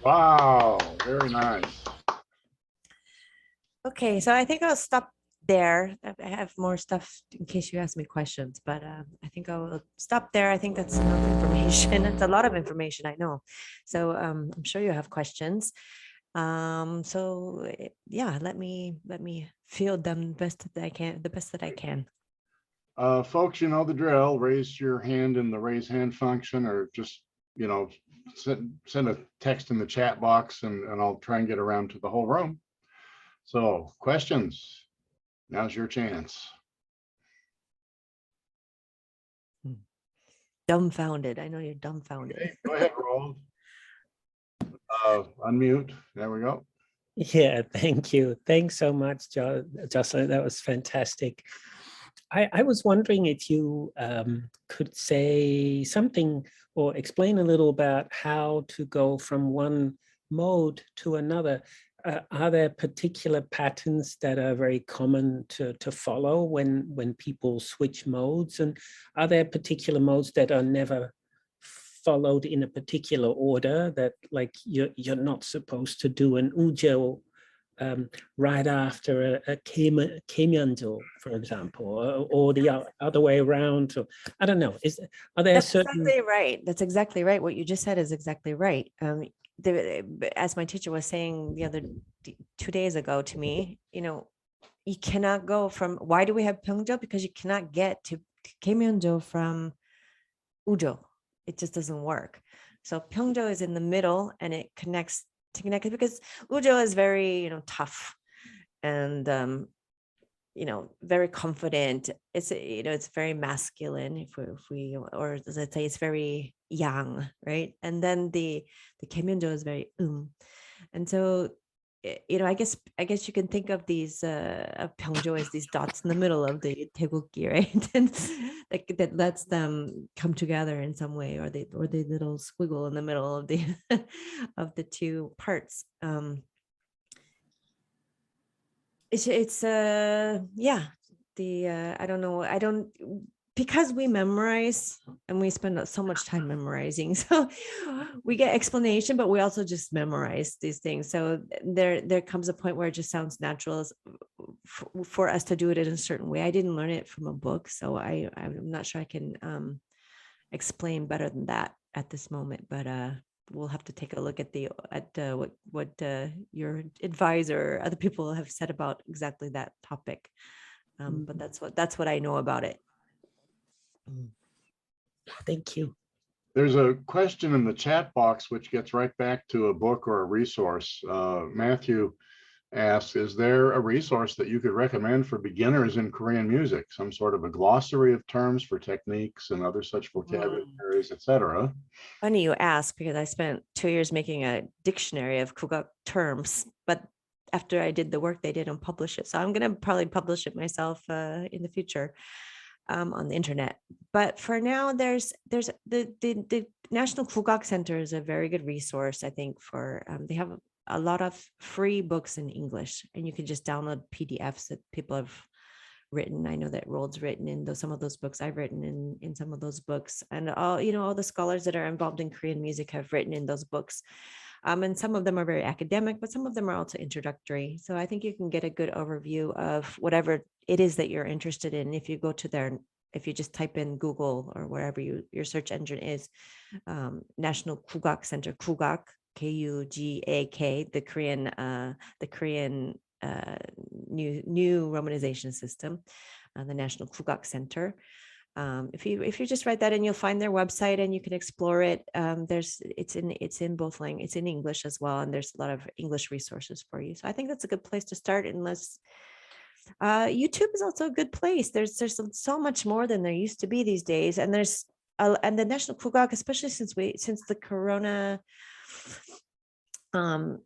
Wow, very nice. Okay, so I think I'll stop there. I have more stuff in case you ask me questions, but I think I will stop there. I think that's enough information. That's a lot of information, I know. So I'm sure you have questions. Yeah, let me field them the best that I can. Folks, you know the drill. Raise your hand in the raise hand function, or just, you know, send a text in the chat box, and I'll try and get around to the whole room. So questions, now's your chance. Dumbfounded. I know you're dumbfounded. Okay, go ahead, Roland. Unmute. There we go. Yeah, thank you. Thanks so much, Jocelyn. That was fantastic. I was wondering if you could say something or explain a little about how to go from one mode to another. Are there particular patterns that are very common to follow when people switch modes? And are there particular modes that are never followed in a particular order, that like you're not supposed to do an ujo right after a gayageum, for example, or the other way around? Or, I don't know. Are there That's certain... exactly right. That's exactly right. What you just said is exactly right. As my teacher was saying the other 2 days ago to me, you know, you cannot go from, why do we have Pyeongjo? Because you cannot get to gayageum from ujo. It just doesn't work. So Pyeongjo is in the middle, and it connects because ujo is very, you know, tough and you know, very confident. It's, you know, it's very masculine, if we or let's say it's very young, right? And then the gayageum is very and so, you know, I guess you can think of these of Pyeongjo as these dots in the middle of the daegukgi, right? And like that lets them come together in some way, or the little squiggle in the middle of the of the two parts. It's yeah, the I don't know, because we memorize and we spend so much time memorizing, so we get explanation, but we also just memorize these things. So there comes a point where it just sounds natural for us to do it in a certain way. I didn't learn it from a book, so I'm not sure I can explain better than that at this moment, but we'll have to take a look at what your advisor or other people have said about exactly that topic. But that's what I know about it. Thank you. There's a question in the chat box which gets right back to a book or a resource. Matthew asks, is there a resource that you could recommend for beginners in Korean music? Some sort of a glossary of terms for techniques and other such vocabularies, etc. Funny you ask, because I spent 2 years making a dictionary of Gukak terms, but after I did the work, they didn't publish it. So I'm going to probably publish it myself in the future on the internet. But for now, there's the National Gukak Center is a very good resource, I think, for they have a lot of free books in English, and you can just download PDFs that people have written. I know that Rold's written in some of those books. I've written in some of those books, and all the scholars that are involved in Korean music have written in those books. And some of them are very academic, but some of them are also introductory. So I think you can get a good overview of whatever it is that you're interested in. If you go to if you just type in Google or wherever your search engine is, National Gukak Center, Gukak, Gugak, the Korean new romanization system, the National Gukak Center. If you just write that in, you'll find their website and you can explore it. It's in both languages. It's in English as well, and there's a lot of English resources for you. So I think that's a good place to start. Unless YouTube is also a good place. There's so much more than there used to be these days, and and the National Gukak, especially since the corona.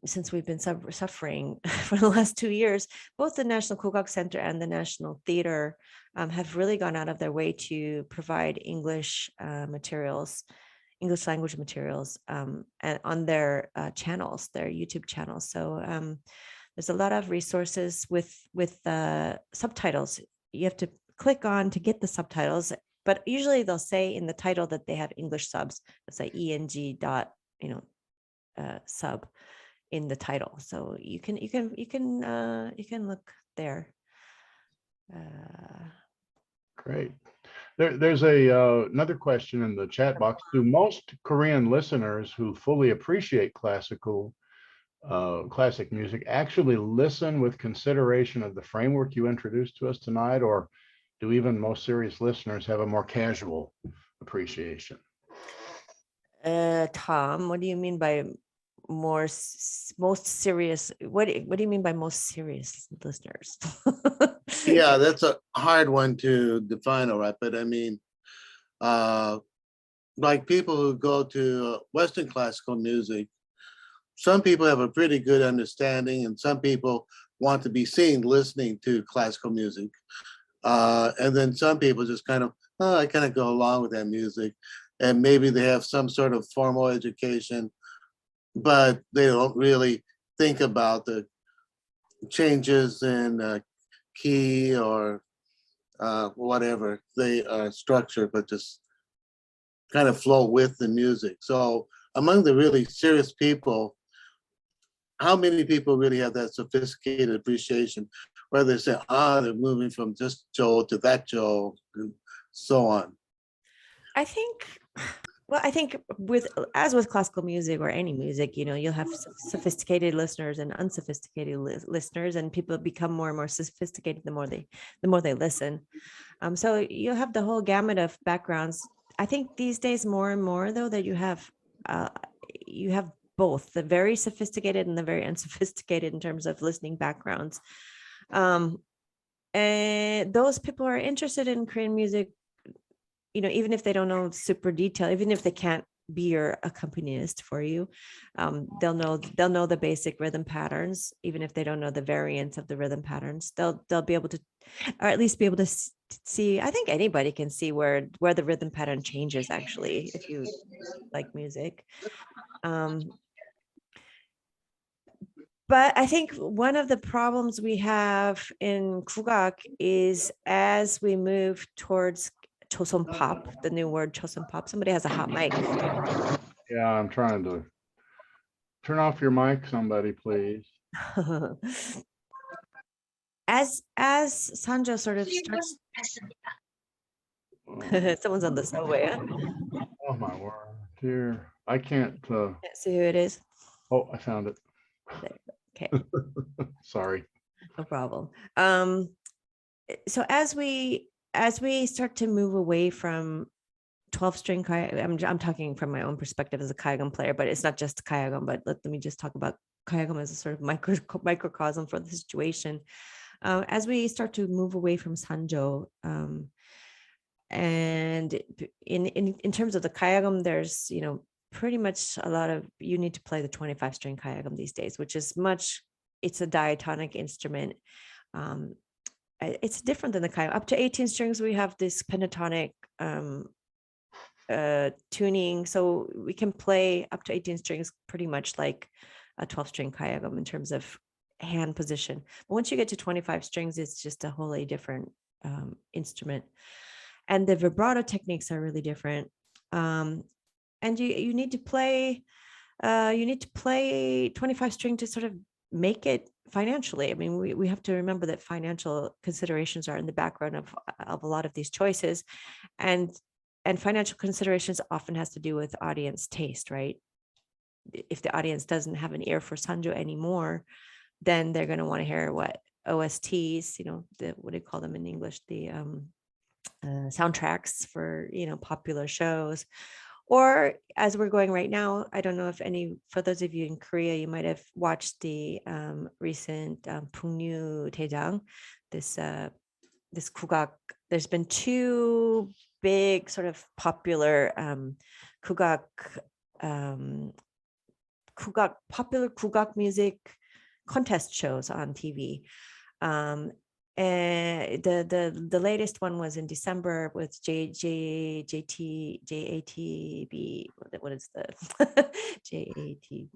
Since we've been suffering for the last 2 years, both the National Gukak Center and the National Theater have really gone out of their way to provide English materials, English language materials, and on their channels, their YouTube channels. So there's a lot of resources with subtitles. You have to click on to get the subtitles, but usually they'll say in the title that they have English subs. It's like ENG dot, sub in the title, so you can look there. Great. There's another question in the chat box. Do most Korean listeners who fully appreciate classical classic music actually listen with consideration of the framework you introduced to us tonight, or do even most serious listeners have a more casual appreciation? Tom, what do you mean by most serious? What do you mean by most serious listeners? Yeah, that's a hard one to define, all right. But I mean, like people who go to Western classical music, some people have a pretty good understanding, and some people want to be seen listening to classical music. And then some people just kind of, oh, I kind of go along with that music. And maybe they have some sort of formal education, but they don't really think about the changes in key or whatever they are structured, but just kind of flow with the music. So among the really serious people, how many people really have that sophisticated appreciation, where they say, they're moving from this Joe to that Joe, and so on? I think as with classical music or any music, you'll have sophisticated listeners and unsophisticated listeners, and people become more and more sophisticated the more they listen. So you'll have the whole gamut of backgrounds. I think these days more and more, though, that you have both the very sophisticated and the very unsophisticated in terms of listening backgrounds. And those people are interested in Korean music, even if they don't know super detail, even if they can't be your accompanist for you, they'll know the basic rhythm patterns, even if they don't know the variants of the rhythm patterns. They'll be able to, or at least be able to see. I think anybody can see where the rhythm pattern changes, actually, if you like music. But I think one of the problems we have in Gukak is as we move towards Chosun pop, the new word Chosun pop. Somebody has a hot mic. Yeah, I'm trying to turn off your mic, somebody, please. As Sanjo sort of starts, someone's on the subway. Huh? Oh my word, dear. I can't. Can't see who it is. Oh, I found it. Okay, Sorry. no problem. So as we start to move away from 12-string Gayageum, I'm talking from my own perspective as a Gayageum player, but it's not just Gayageum, but let me just talk about Gayageum as a sort of microcosm for the situation. As we start to move away from Sanjo, and in terms of the Gayageum, there's pretty much a lot of, you need to play the 25-string Gayageum these days, which is it's a diatonic instrument. It's different than the Gayageum. Up to 18 strings, we have this pentatonic tuning, so we can play up to 18 strings pretty much like a 12-string Gayageum in terms of hand position. But once you get to 25 strings, it's just a wholly different instrument, and the vibrato techniques are really different. And you need to play 25 string to sort of make it financially. I mean, we have to remember that financial considerations are in the background of a lot of these choices, and financial considerations often has to do with audience taste, right? If the audience doesn't have an ear for Sanjo anymore, then they're going to want to hear what OSTs, what do you call them in English? The soundtracks for, popular shows. Or as we're going right now, I don't know if for those of you in Korea, you might have watched the recent Pungnu Taechang, this Gukak. There's been two big sort of popular popular Gukak music contest shows on TV. And the latest one was in December with JATB. What is the JAT?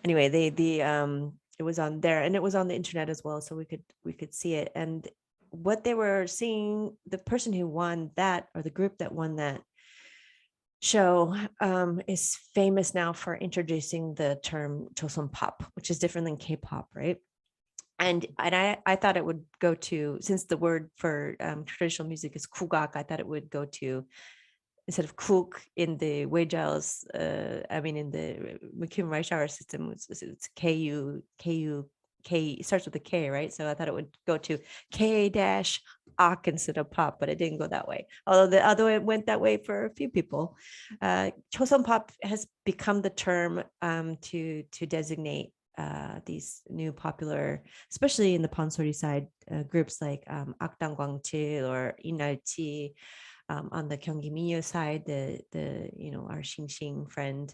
Anyway, it was on there, and it was on the internet as well, so we could see it. And what they were seeing, the person who won that, or the group that won that show, is famous now for introducing the term Chosun pop, which is different than K-pop, right? And I thought it would go to, since the word for traditional music is Gukak, I thought it would go to instead of cook in the Weijiao's, in the McCune rice shower system, it's K, it starts with a K, right? So I thought it would go to K-ak instead of pop, but it didn't go that way. Although it went that way for a few people. Chosun pop has become the term to designate these new popular, especially in the Pansori side, groups like Akdang Gwangchil or Inalchi. On the Gyeonggi Minyo side, the our Xing friend,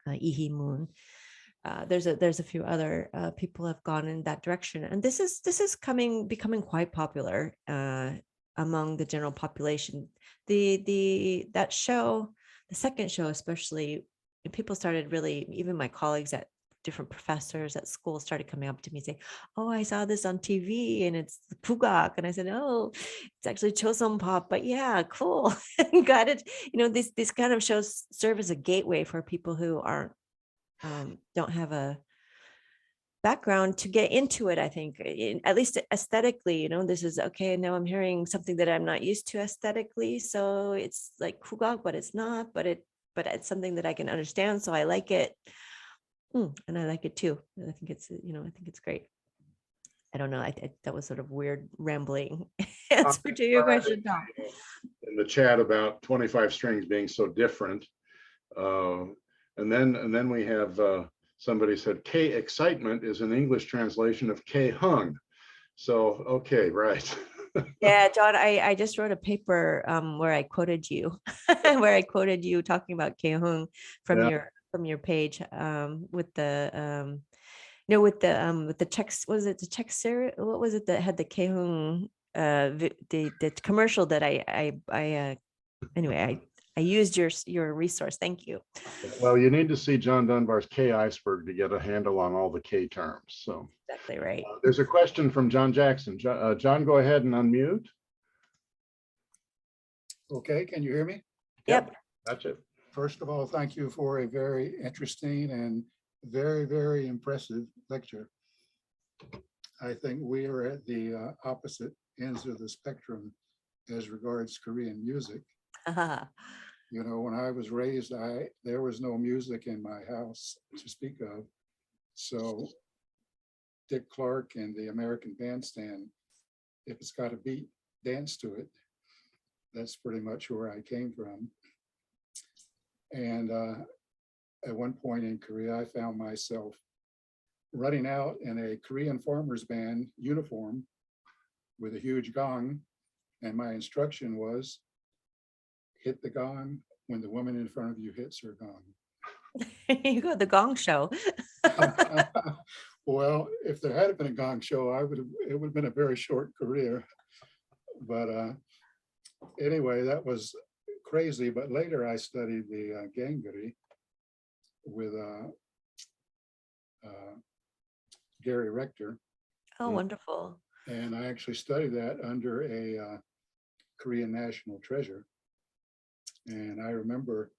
Lee Moon. There's a few other people have gone in that direction, and this is becoming quite popular among the general population. That show, the second show especially, people started really, even my colleagues at different professors at school started coming up to me saying, "Oh, I saw this on TV and it's Gukak," and I said, "Oh, it's actually Chosun pop, but yeah, cool." Got it. These kind of shows serve as a gateway for people who aren't don't have a background to get into it. I think, at least aesthetically, this is okay. Now I'm hearing something that I'm not used to aesthetically, so it's like Gukak, but it's not. But it's something that I can understand, so I like it. And I like it too. I think it's great. I don't know. That was sort of weird rambling answer to your question, Tom. In the chat about 25 strings being so different. And then we have somebody said K excitement is an English translation of K hung. So, okay, right. Yeah, John, I just wrote a paper where I quoted you, talking about K hung from your page with the Czech, was it the Czech series? What was it that had the Kehung the commercial that I used your resource. Thank you. Well, you need to see John Dunbar's K iceberg to get a handle on all the K terms. So exactly right. There's a question from John Jackson. John, go ahead and unmute. Okay, can you hear me? Yep. That's it. First of all, thank you for a very interesting and very, very impressive lecture. I think we are at the opposite ends of the spectrum as regards Korean music. When I was raised, there was no music in my house to speak of. So Dick Clark and the American Bandstand, if it's got a beat, dance to it. That's pretty much where I came from. And at one point in Korea, I found myself running out in a Korean farmer's band uniform with a huge gong. And my instruction was, hit the gong when the woman in front of you hits her gong. You got the Gong Show. Well, if there had been a gong show, it would have been a very short career. But anyway, that was crazy. But later I studied the ganguri with Gary Rector. Oh, wonderful. And I actually studied that under a Korean national treasure. And I remember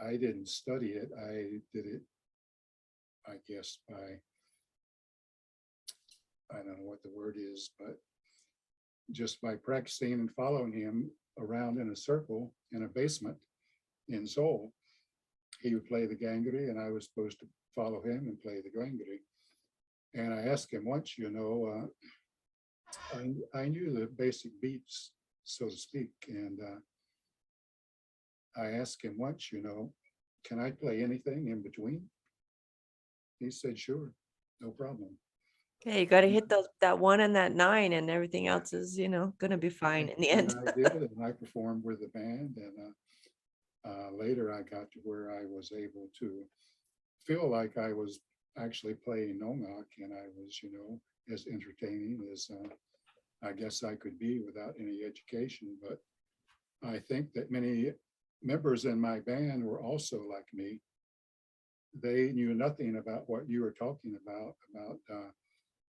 I didn't study it. I did it, I guess, by, I don't know what the word is, but just by practicing and following him around in a circle in a basement in Seoul. He would play the ganguri and I was supposed to follow him and play the ganguri. And I asked him once, I knew the basic beats, so to speak. And I asked him once, can I play anything in between? He said, sure, no problem. Yeah, you got to hit that 1 and that 9 and everything else is, going to be fine in the end. And I did, and I performed with the band. And later I got to where I was able to feel like I was actually playing nongak, and I was, as entertaining as I guess I could be without any education. But I think that many members in my band were also like me. They knew nothing about what you were talking about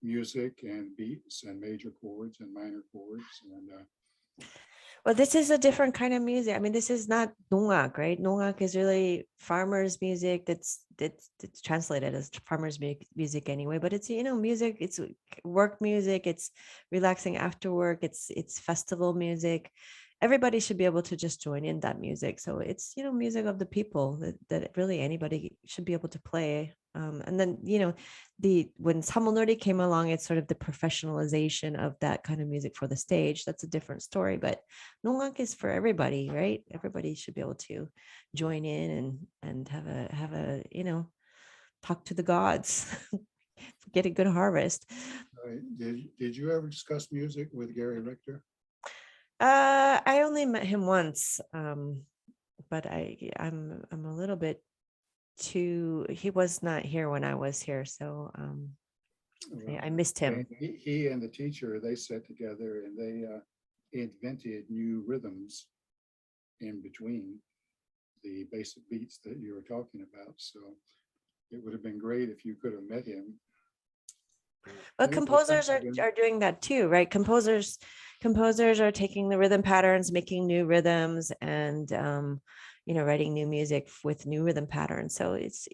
music and beats and major chords and minor chords. And well, this is a different kind of music. I mean, this is not nongak, right? Nongak is really farmers' music. That's translated as farmers' music anyway. But it's music. It's work music. It's relaxing after work. It's festival music. everybody should be able to just join in that music. So it's, music of the people that really anybody should be able to play. And then, when Samonori came along, it's sort of the professionalization of that kind of music for the stage. That's a different story, but Nongak is for everybody, right? Everybody should be able to join in and have a, talk to the gods, get a good harvest. Right. Did you ever discuss music with Gary Richter? I only met him once, but I'm a little bit he was not here when I was here, so I missed him. And he and the teacher, they sat together and they invented new rhythms in between the basic beats that you were talking about. So it would have been great if you could have met him. But composers are doing that too, right? Composers are taking the rhythm patterns, making new rhythms, and writing new music with new rhythm patterns. So it's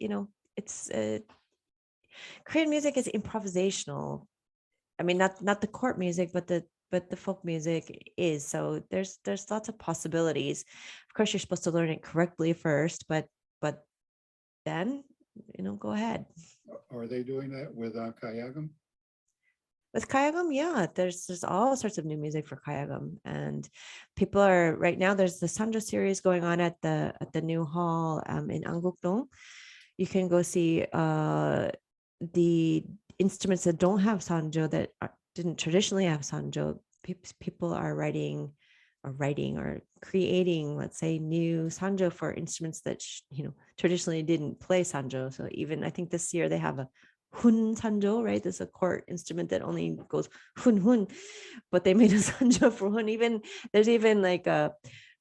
Korean music is improvisational. I mean, not the court music, but the folk music is. So there's lots of possibilities. Of course, you're supposed to learn it correctly first, but then go ahead. Are they doing that with Gayageum? With Gayageum, yeah, there's all sorts of new music for Gayageum, and people are right now. There's the Sanjo series going on at the new hall in Angguk-dong. You can go see the instruments that don't have Sanjo, that didn't traditionally have Sanjo. People are writing or creating, let's say, new Sanjo for instruments that traditionally didn't play Sanjo. So even I think this year they have a hun Sanjo, right? There's a court instrument that only goes hun hun, but they made a Sanjo for hun. There's even like a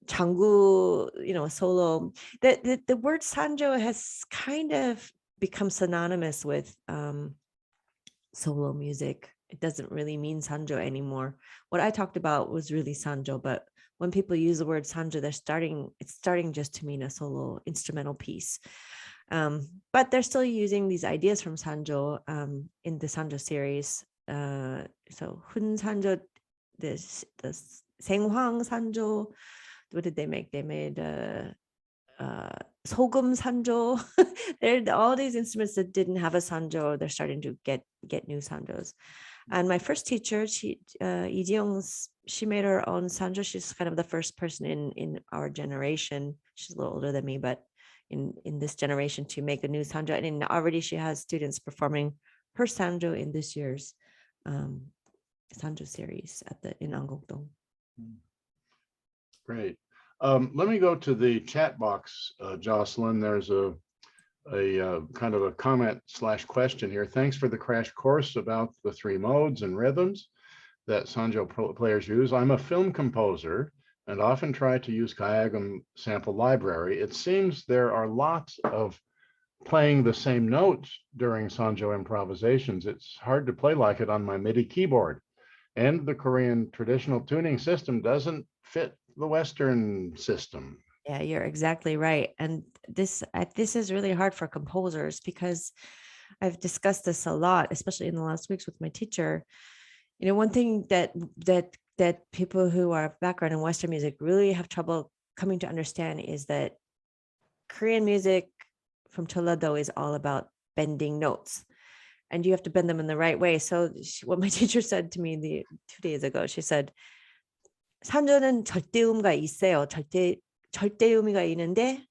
Changu, solo. The word Sanjo has kind of become synonymous with solo music. It doesn't really mean Sanjo anymore. What I talked about was really Sanjo, but when people use the word Sanjo, it's starting just to mean a solo instrumental piece. But they're still using these ideas from Sanjo in the Sanjo series. So Hun Sanjo, the Senghwang Sanjo. What did they make? They made Sogum Sanjo. They're all these instruments that didn't have a Sanjo. They're starting to get new Sanjos. And my first teacher, Jeolla, she made her own Sanjo. She's kind of the first person in our generation. She's a little older than me, but in this generation to make a new Sanjo. And already she has students performing her Sanjo in this year's Sanjo series in Angguk-dong. Great. Let me go to the chat box, Jocelyn. There's a kind of a comment/question here. Thanks for the crash course about the 3 modes and rhythms that Sanjo players use. I'm a film composer and often try to use Gayageum sample library. It seems there are lots of playing the same notes during Sanjo improvisations. It's hard to play like it on my MIDI keyboard. And the Korean traditional tuning system doesn't fit the Western system. Yeah, you're exactly right. And this is really hard for composers, because I've discussed this a lot, especially in the last weeks with my teacher. One thing that people who are background in Western music really have trouble coming to understand is that Korean music from Jeolla is all about bending notes, and you have to bend them in the right way. So what my teacher said to me 2 days ago, she said, 산조는 절대음가 있어요. 절대음이가 있는데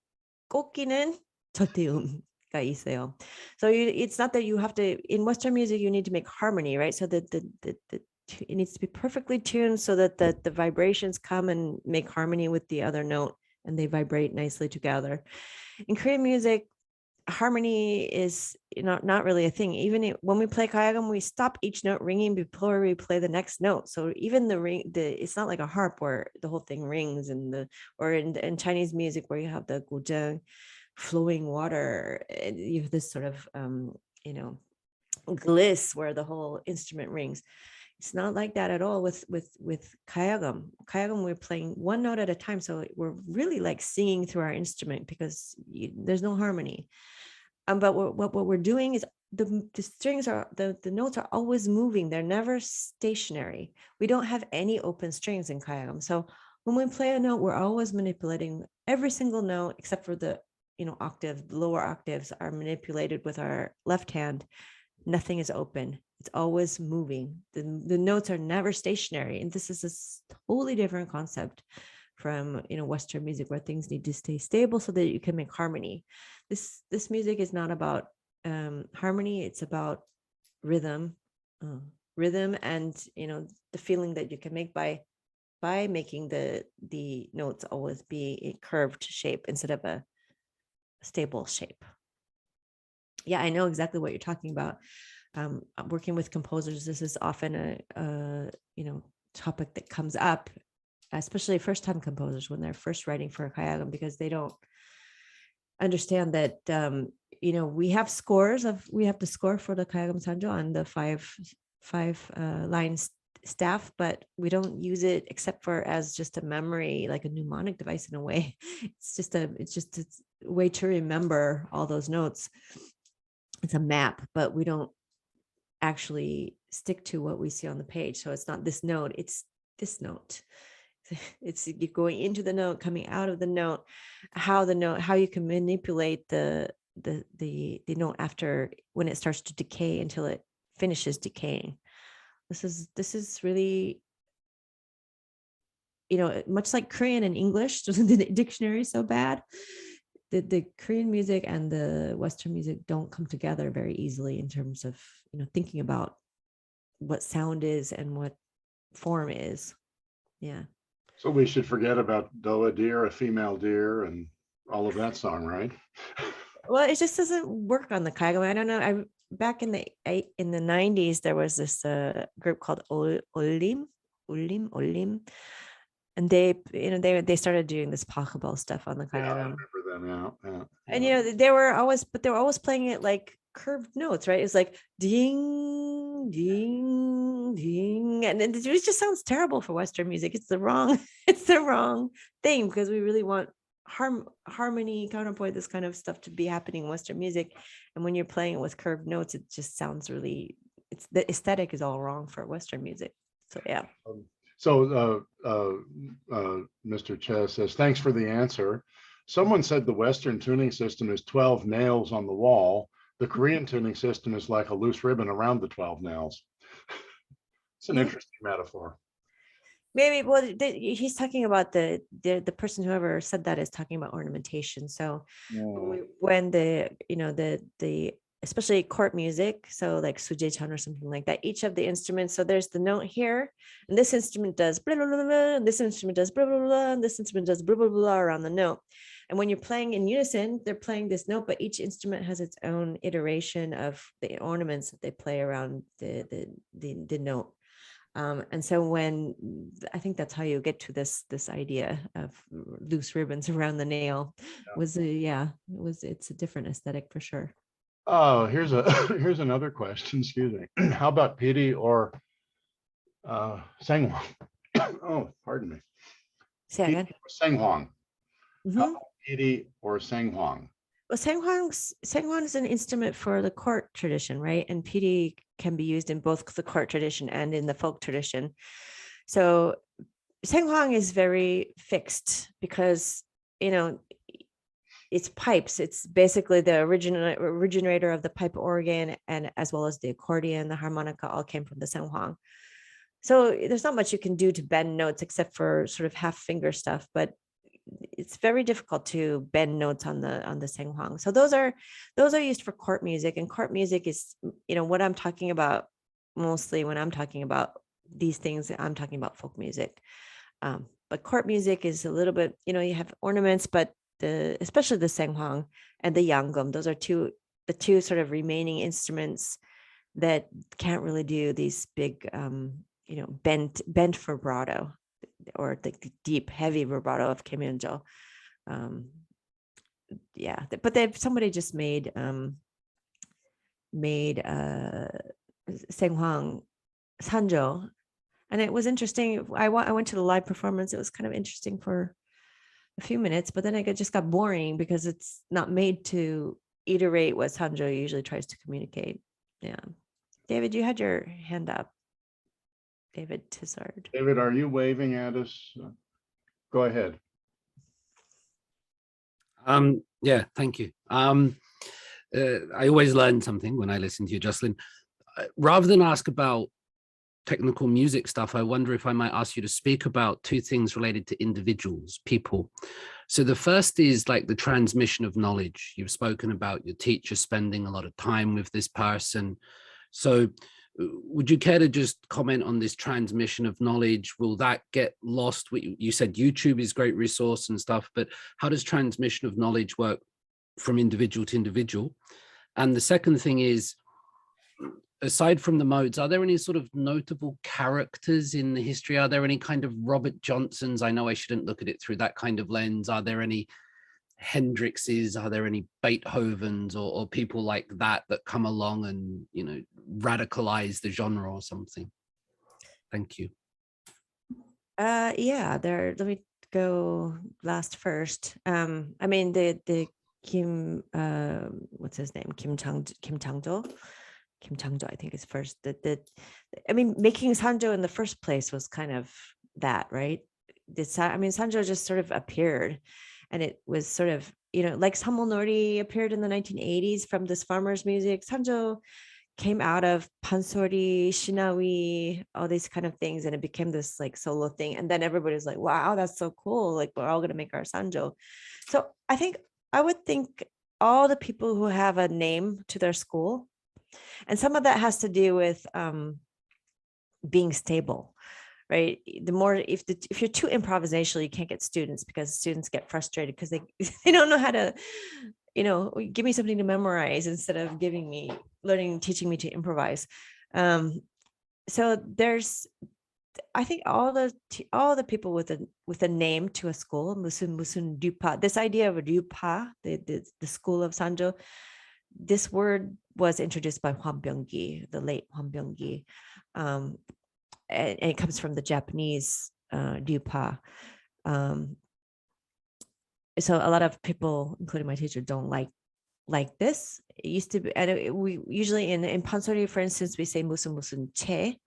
꺾이는 절대음가 있어요. So it's not that you have to, in Western music, you need to make harmony, right? So that it needs to be perfectly tuned so that the vibrations come and make harmony with the other note, and they vibrate nicely together. In Korean music, harmony is not really a thing. Even when we play Gayageum, we stop each note ringing before we play the next note. So even the ring, it's not like a harp where the whole thing rings, or in Chinese music where you have the guzheng, flowing water, and you have this sort of gliss where the whole instrument rings. It's not like that at all with Gayageum. Gayageum, we're playing one note at a time, so we're really like singing through our instrument because there's no harmony. But what we're doing is the strings are the notes are always moving. They're never stationary. We don't have any open strings in Gayageum. So when we play a note, we're always manipulating every single note except for the, octave, lower octaves are manipulated with our left hand. Nothing is open. It's always moving. The notes are never stationary. And this is a totally different concept from, Western music, where things need to stay stable so that you can make harmony. This music is not about harmony. It's about rhythm, and, the feeling that you can make by making the notes always be a curved shape instead of a stable shape. Yeah, I know exactly what you're talking about. Working with composers, this is often a topic that comes up, especially first-time composers when they're first writing for a Gayageum, because they don't understand that we have to score for the Gayageum Sanjo on the five lines staff, but we don't use it except for as just a memory, like a mnemonic device in a way. It's just a way to remember all those notes. It's a map, but we don't actually stick to what we see on the page. So it's not this note, it's this note. It's you going into the note, coming out of the note, how you can manipulate the note after, when it starts to decay until it finishes decaying. This is really, much like Korean and English, the dictionary is so bad. The Korean music and the Western music don't come together very easily in terms of, thinking about what sound is and what form is. Yeah. So we should forget about Doa deer, a female deer, and all of that song, right? Well, it just doesn't work on the Gayageum. I don't know. Back in the 90s, there was this group called Olim, and they started doing this pachelbel stuff on the Yeah, I Gayageum. remember them. Yeah. And they were always playing it like curved notes, right? It's like ding, ding, ding, and it just sounds terrible for Western music. It's the wrong thing, because we really want harmony, counterpoint, this kind of stuff to be happening in Western music. And when you're playing it with curved notes, it just sounds really, the aesthetic is all wrong for Western music. So yeah. So Mr. Che says, thanks for the answer. Someone said the Western tuning system is 12 nails on the wall. The Korean tuning system is like a loose ribbon around the 12 nails. It's an interesting metaphor. Maybe, well, he's talking about the person, whoever said that, is talking about ornamentation. So when the especially court music, so like Sujechan or something like that, each of the instruments, so there's the note here, and this instrument does blah, blah, blah, blah, and this instrument does blah, blah, blah, and this instrument does blah, blah, blah around the note. And when you're playing in unison, they're playing this note, but each instrument has its own iteration of the ornaments that they play around the note. And so when I think that's how you get to this idea of loose ribbons around the nail, it's a different aesthetic for sure. Oh, here's another question. Excuse me. How about piri or Senghwang? Oh, pardon me. Say again. Senghwang. Mm-hmm. How about piri or Senghwang? Well, Senghwang is an instrument for the court tradition, right? And piri can be used in both the court tradition and in the folk tradition. So Senghwang is very fixed because, it's pipes. It's basically the originator of the pipe organ, and as well as the accordion, the harmonica, all came from the Senghwang. So there's not much you can do to bend notes except for sort of half finger stuff, but it's very difficult to bend notes on the Senghwang. So those are used for court music, and court music is, what I'm talking about mostly when I'm talking about these things. I'm talking about folk music, but court music is a little bit, you have ornaments, but especially the Senghwang and the Yeongeum, those are the two sort of remaining instruments that can't really do these big, bent vibrato, or the deep, heavy vibrato of Gayageum. But somebody just made Senghwang Sanjo, and it was interesting. I went to the live performance. It was kind of interesting for a few minutes, but then it just got boring because it's not made to iterate what Sanjo usually tries to communicate. Yeah. David, you had your hand up. David Tissard. David, are you waving at us? Go ahead. Yeah, thank you. I always learn something when I listen to you, Jocelyn. Rather than ask about technical music stuff, I wonder if I might ask you to speak about two things related to individuals, people. So the first is like the transmission of knowledge. You've spoken about your teacher spending a lot of time with this person. So would you care to just comment on this transmission of knowledge? Will that get lost? You said YouTube is a great resource and stuff, but how does transmission of knowledge work from individual to individual? And the second thing is, aside from the modes, are there any sort of notable characters in the history? Are there any kind of Robert Johnsons? I know I shouldn't look at it through that kind of lens. Are there any Hendrixes? Are there any Beethovens or people like that that come along and, you know, radicalize the genre or something? Thank you. Yeah, let me go last first. I mean, the Kim, what's his name? Kim Changjo, I think is first. I mean, making Sanjo in the first place was kind of that, right? I mean, Sanjo just sort of appeared, and it was sort of, you know, like Samolnori appeared in the 1980s from this farmer's music. Sanjo came out of Pansori, Shinawi, all these kind of things, and it became this like solo thing. And then everybody's like, wow, that's so cool. Like, we're all going to make our Sanjo. So I would think all the people who have a name to their school, and some of that has to do with being stable, right? The more, if you're too improvisational, you can't get students, because students get frustrated because they don't know how to, you know, give me something to memorize instead of teaching me to improvise. So there's, I think all the people with a name to a school, musun dupa, this idea of a dupa, the school of Sanjo, this word was introduced by Hwang Byung-gi, the late Hwang Byung-gi, and it comes from the Japanese dupa. So a lot of people, including my teacher, don't like this. It used to be, and we usually in Pansori, for instance, we say musun che,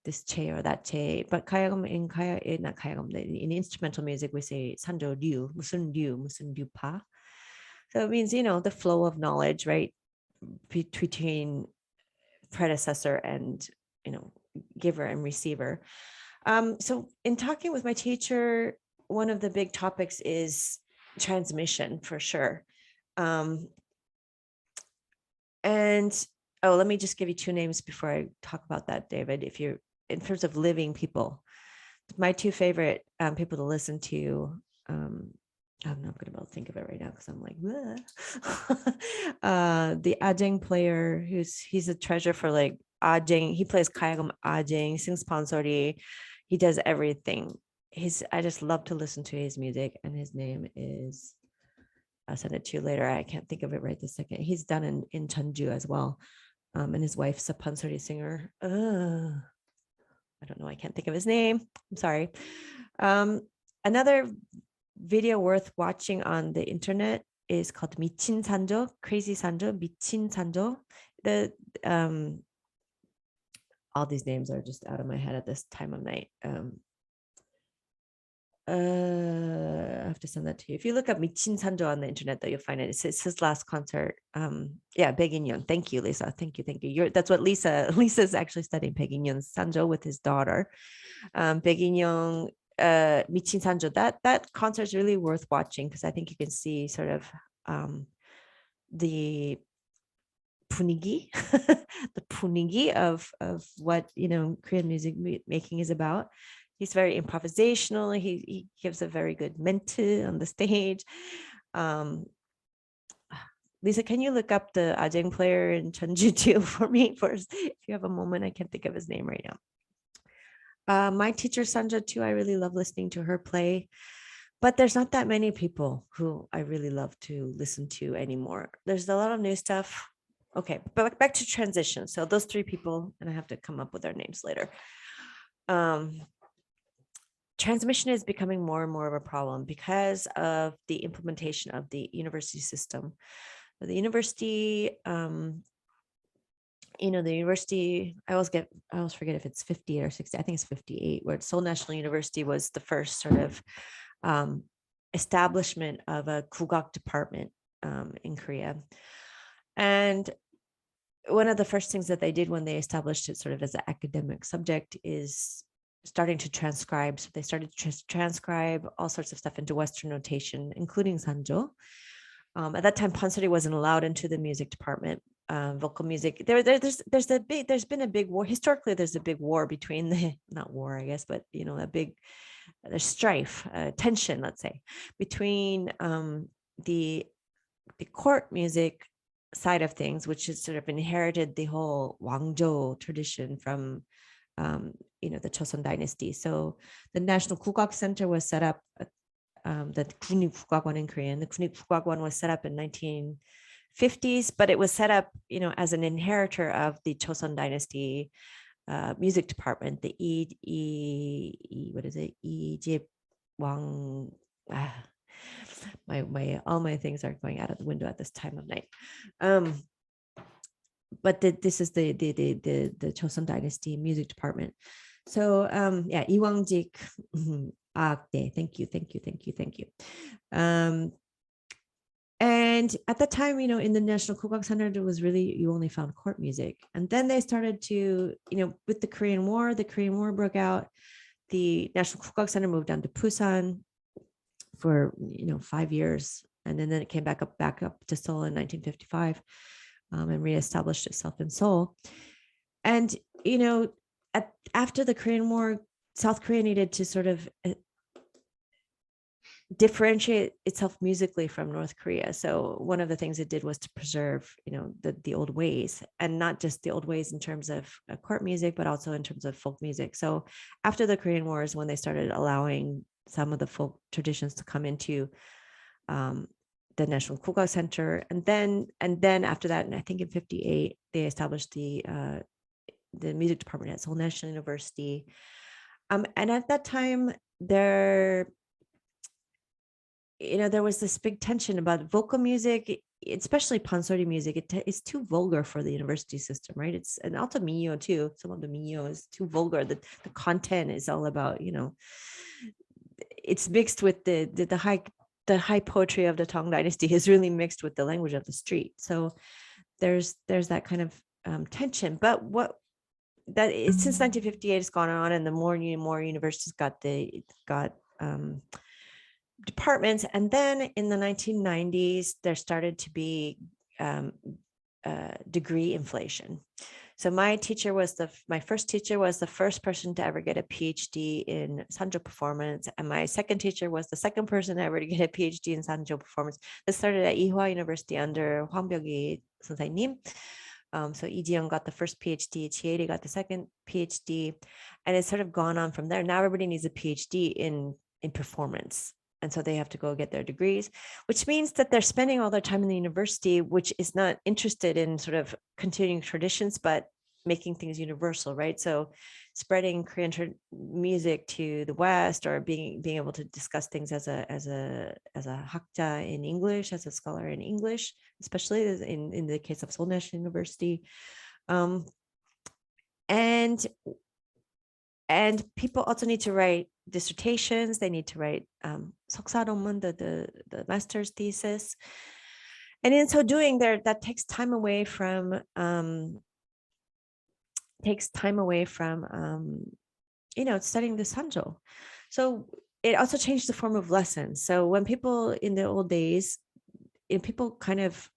this che or that che. But in instrumental music, we say sanjo ryu, musun ryu pa. So it means, you know, the flow of knowledge, right, between predecessor and, you know, giver and receiver. So in talking with my teacher, one of the big topics is transmission, for sure. And let me just give you two names before I talk about that, David. If you're in terms of living people, my two favorite people to listen to, I'm not gonna be able to think of it right now because I'm like, the Ajeng player, he's a treasure for like Ajeng. He plays Gayageum Ajeng, sings pansori, he does everything. I just love to listen to his music, and his name is, I'll send it to you later. I can't think of it right this second. He's done in Jeonju as well. And his wife's a pansori singer. I don't know. I can't think of his name. I'm sorry. Another video worth watching on the internet is called 미친 산조, Crazy Sanjo, 미친 Sanjo. All these names are just out of my head at this time of night. I have to send that to you. If you look up 미친 Sanjo on the internet, though, you'll find it. It's his last concert. Yeah, Baekhyun. Thank you, Lisa. Thank you. That's what Lisa's actually studying Baekhyun Sanjo with his daughter. Baekhyun, 미친 Sanjo. That concert is really worth watching, because I think you can see sort of the punigi, the punigi of what, you know, Korean music making is about. He's very improvisational. He gives a very good mente on the stage. Lisa, can you look up the Ajeng player in Jeonju too for me first? If you have a moment, I can't think of his name right now. My teacher, Sanja, too, I really love listening to her play. But there's not that many people who I really love to listen to anymore. There's a lot of new stuff. Okay, but back to transition. So those three people, and I have to come up with their names later. Transmission is becoming more and more of a problem because of the implementation of the university system. The university, the university, I always forget if it's 50 or 60, I think it's 58, where Seoul National University was the first sort of establishment of a Gukak department in Korea. And one of the first things that they did when they established it sort of as an academic subject is starting to transcribe. So they started to transcribe all sorts of stuff into Western notation, including Sanjo. At that time, pansori wasn't allowed into the music department. Vocal music. There's been a big war. Historically, there's a big war between the, not war, I guess, but there's strife, tension, let's say, between the court music side of things, which has sort of inherited the whole Wangjo tradition from the Joseon dynasty. So the National Gukak Center was set up, the Kunik Gukakwan in Korean. The Kunik Gukakwan was set up in 1950s, but it was set up, as an inheritor of the Joseon dynasty music department, the Wang. All my things are going out of the window at this time of night. But this is the Joseon dynasty music department. So Iwangjik, thank you. And at the time, in the National Gukak Center, there was really, you only found court music. And then they started to, with the Korean War broke out. The National Gukak Center moved down to Busan for 5 years, and then it came back up to Seoul in 1955, and reestablished itself in Seoul. And after the Korean War, South Korea needed to sort of differentiate itself musically from North Korea. So one of the things it did was to preserve, the old ways, and not just the old ways in terms of court music, but also in terms of folk music. So after the Korean Wars, when they started allowing some of the folk traditions to come into the National Gukak Center, and then after that, and I think in 1958, they established the music department at Seoul National University. And at that time, there was this big tension about vocal music, especially pansori music. It's too vulgar for the university system, right? And also minyo too. Some of the minyo is too vulgar. The content is all about, it's mixed with the high poetry of the Tang dynasty is really mixed with the language of the street. So there's that kind of tension. But since 1958 has gone on, and the more universities got departments, and then in the 1990s there started to be degree inflation. So my first teacher was the first person to ever get a PhD in Sanjo performance, and my second teacher was the second person ever to get a PhD in Sanjo performance. This started at Ihwa University under Hwang Byung-gi 선생님. So Lee got the first PhD, Chieri got the second PhD, and it's sort of gone on from there. Now everybody needs a PhD in performance. And so they have to go get their degrees, which means that they're spending all their time in the university, which is not interested in sort of continuing traditions, but making things universal, right? So spreading Korean music to the West, or being able to discuss things as a hakja in English, as a scholar in English, especially in the case of Seoul National University. And people also need to write dissertations. They need to write 석사 논문, the master's thesis. And in so doing, that takes time away from studying the Sanjo. So it also changed the form of lessons. So when people in the old days, people kind of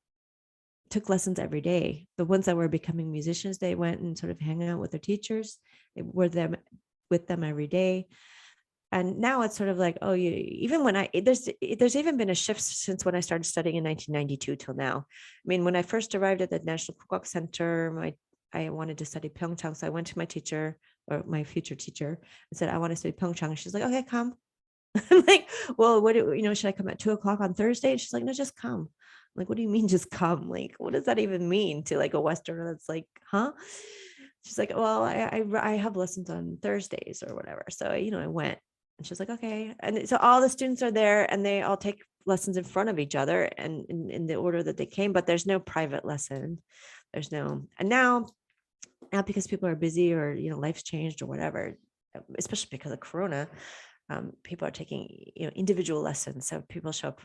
took lessons every day. The ones that were becoming musicians, they went and sort of hang out with their teachers. They were with them every day. And now it's sort of like, there's even been a shift since when I started studying in 1992 till now. I mean, when I first arrived at the National Gukak Center, I wanted to study Byeongchang. So I went to my teacher, or my future teacher, and said, I want to study Byeongchang. She's like, okay, come. I'm like, well, should I come at 2:00 on Thursday? And she's like, no, just come. I'm like, what do you mean just come? Like, what does that even mean to like a Westerner that's like, huh? She's like, well, I have lessons on Thursdays or whatever. So, I went, and she's like, okay. And so all the students are there, and they all take lessons in front of each other and in the order that they came, but there's no private lesson. And now because people are busy, or, life's changed or whatever, especially because of Corona, people are taking, individual lessons. So people show up,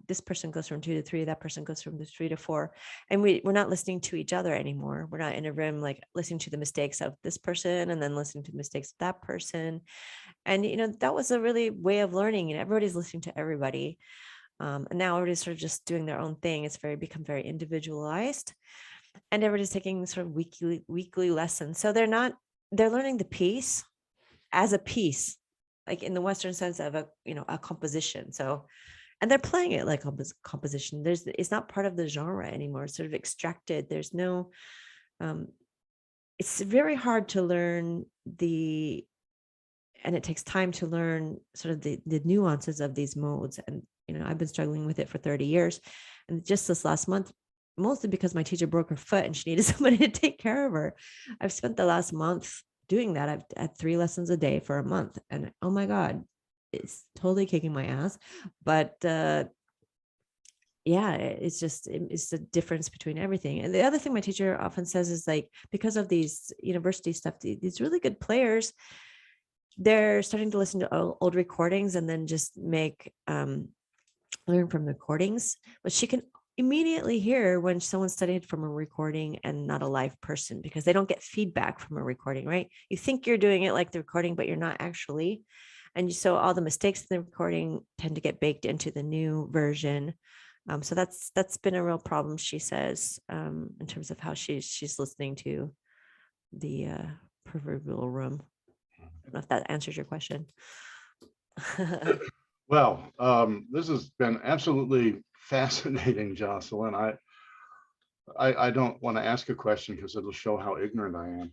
this person goes from 2 to 3, that person goes from 3 to 4. And we're not listening to each other anymore. We're not in a room like listening to the mistakes of this person and then listening to the mistakes of that person. And, that was a really way of learning, and everybody's listening to everybody. And now everybody's sort of just doing their own thing. It's become very individualized, and everybody's taking sort of weekly lessons. So they're learning the piece as a piece, like in the Western sense of a composition. So, and they're playing it like composition. It's not part of the genre anymore. It's sort of extracted. There's no, it's very hard to learn and it takes time to learn sort of the nuances of these modes. And, I've been struggling with it for 30 years. And just this last month, mostly because my teacher broke her foot and she needed somebody to take care of her, I've spent the last month doing that. I've had 3 lessons a day for a month, and oh my God, it's totally kicking my ass. But yeah, it's the difference between everything. And the other thing my teacher often says is, like, because of these university stuff, these really good players, they're starting to listen to old recordings and then just learn from the recordings. But she can immediately hear when someone studied from a recording and not a live person, because they don't get feedback from a recording, right? You think you're doing it like the recording, but you're not actually. And so all the mistakes in the recording tend to get baked into the new version. So that's been a real problem, she says, in terms of how she's listening to the proverbial room. I don't know if that answers your question. Well, this has been absolutely fascinating, Jocelyn. I don't want to ask a question because it'll show how ignorant I am.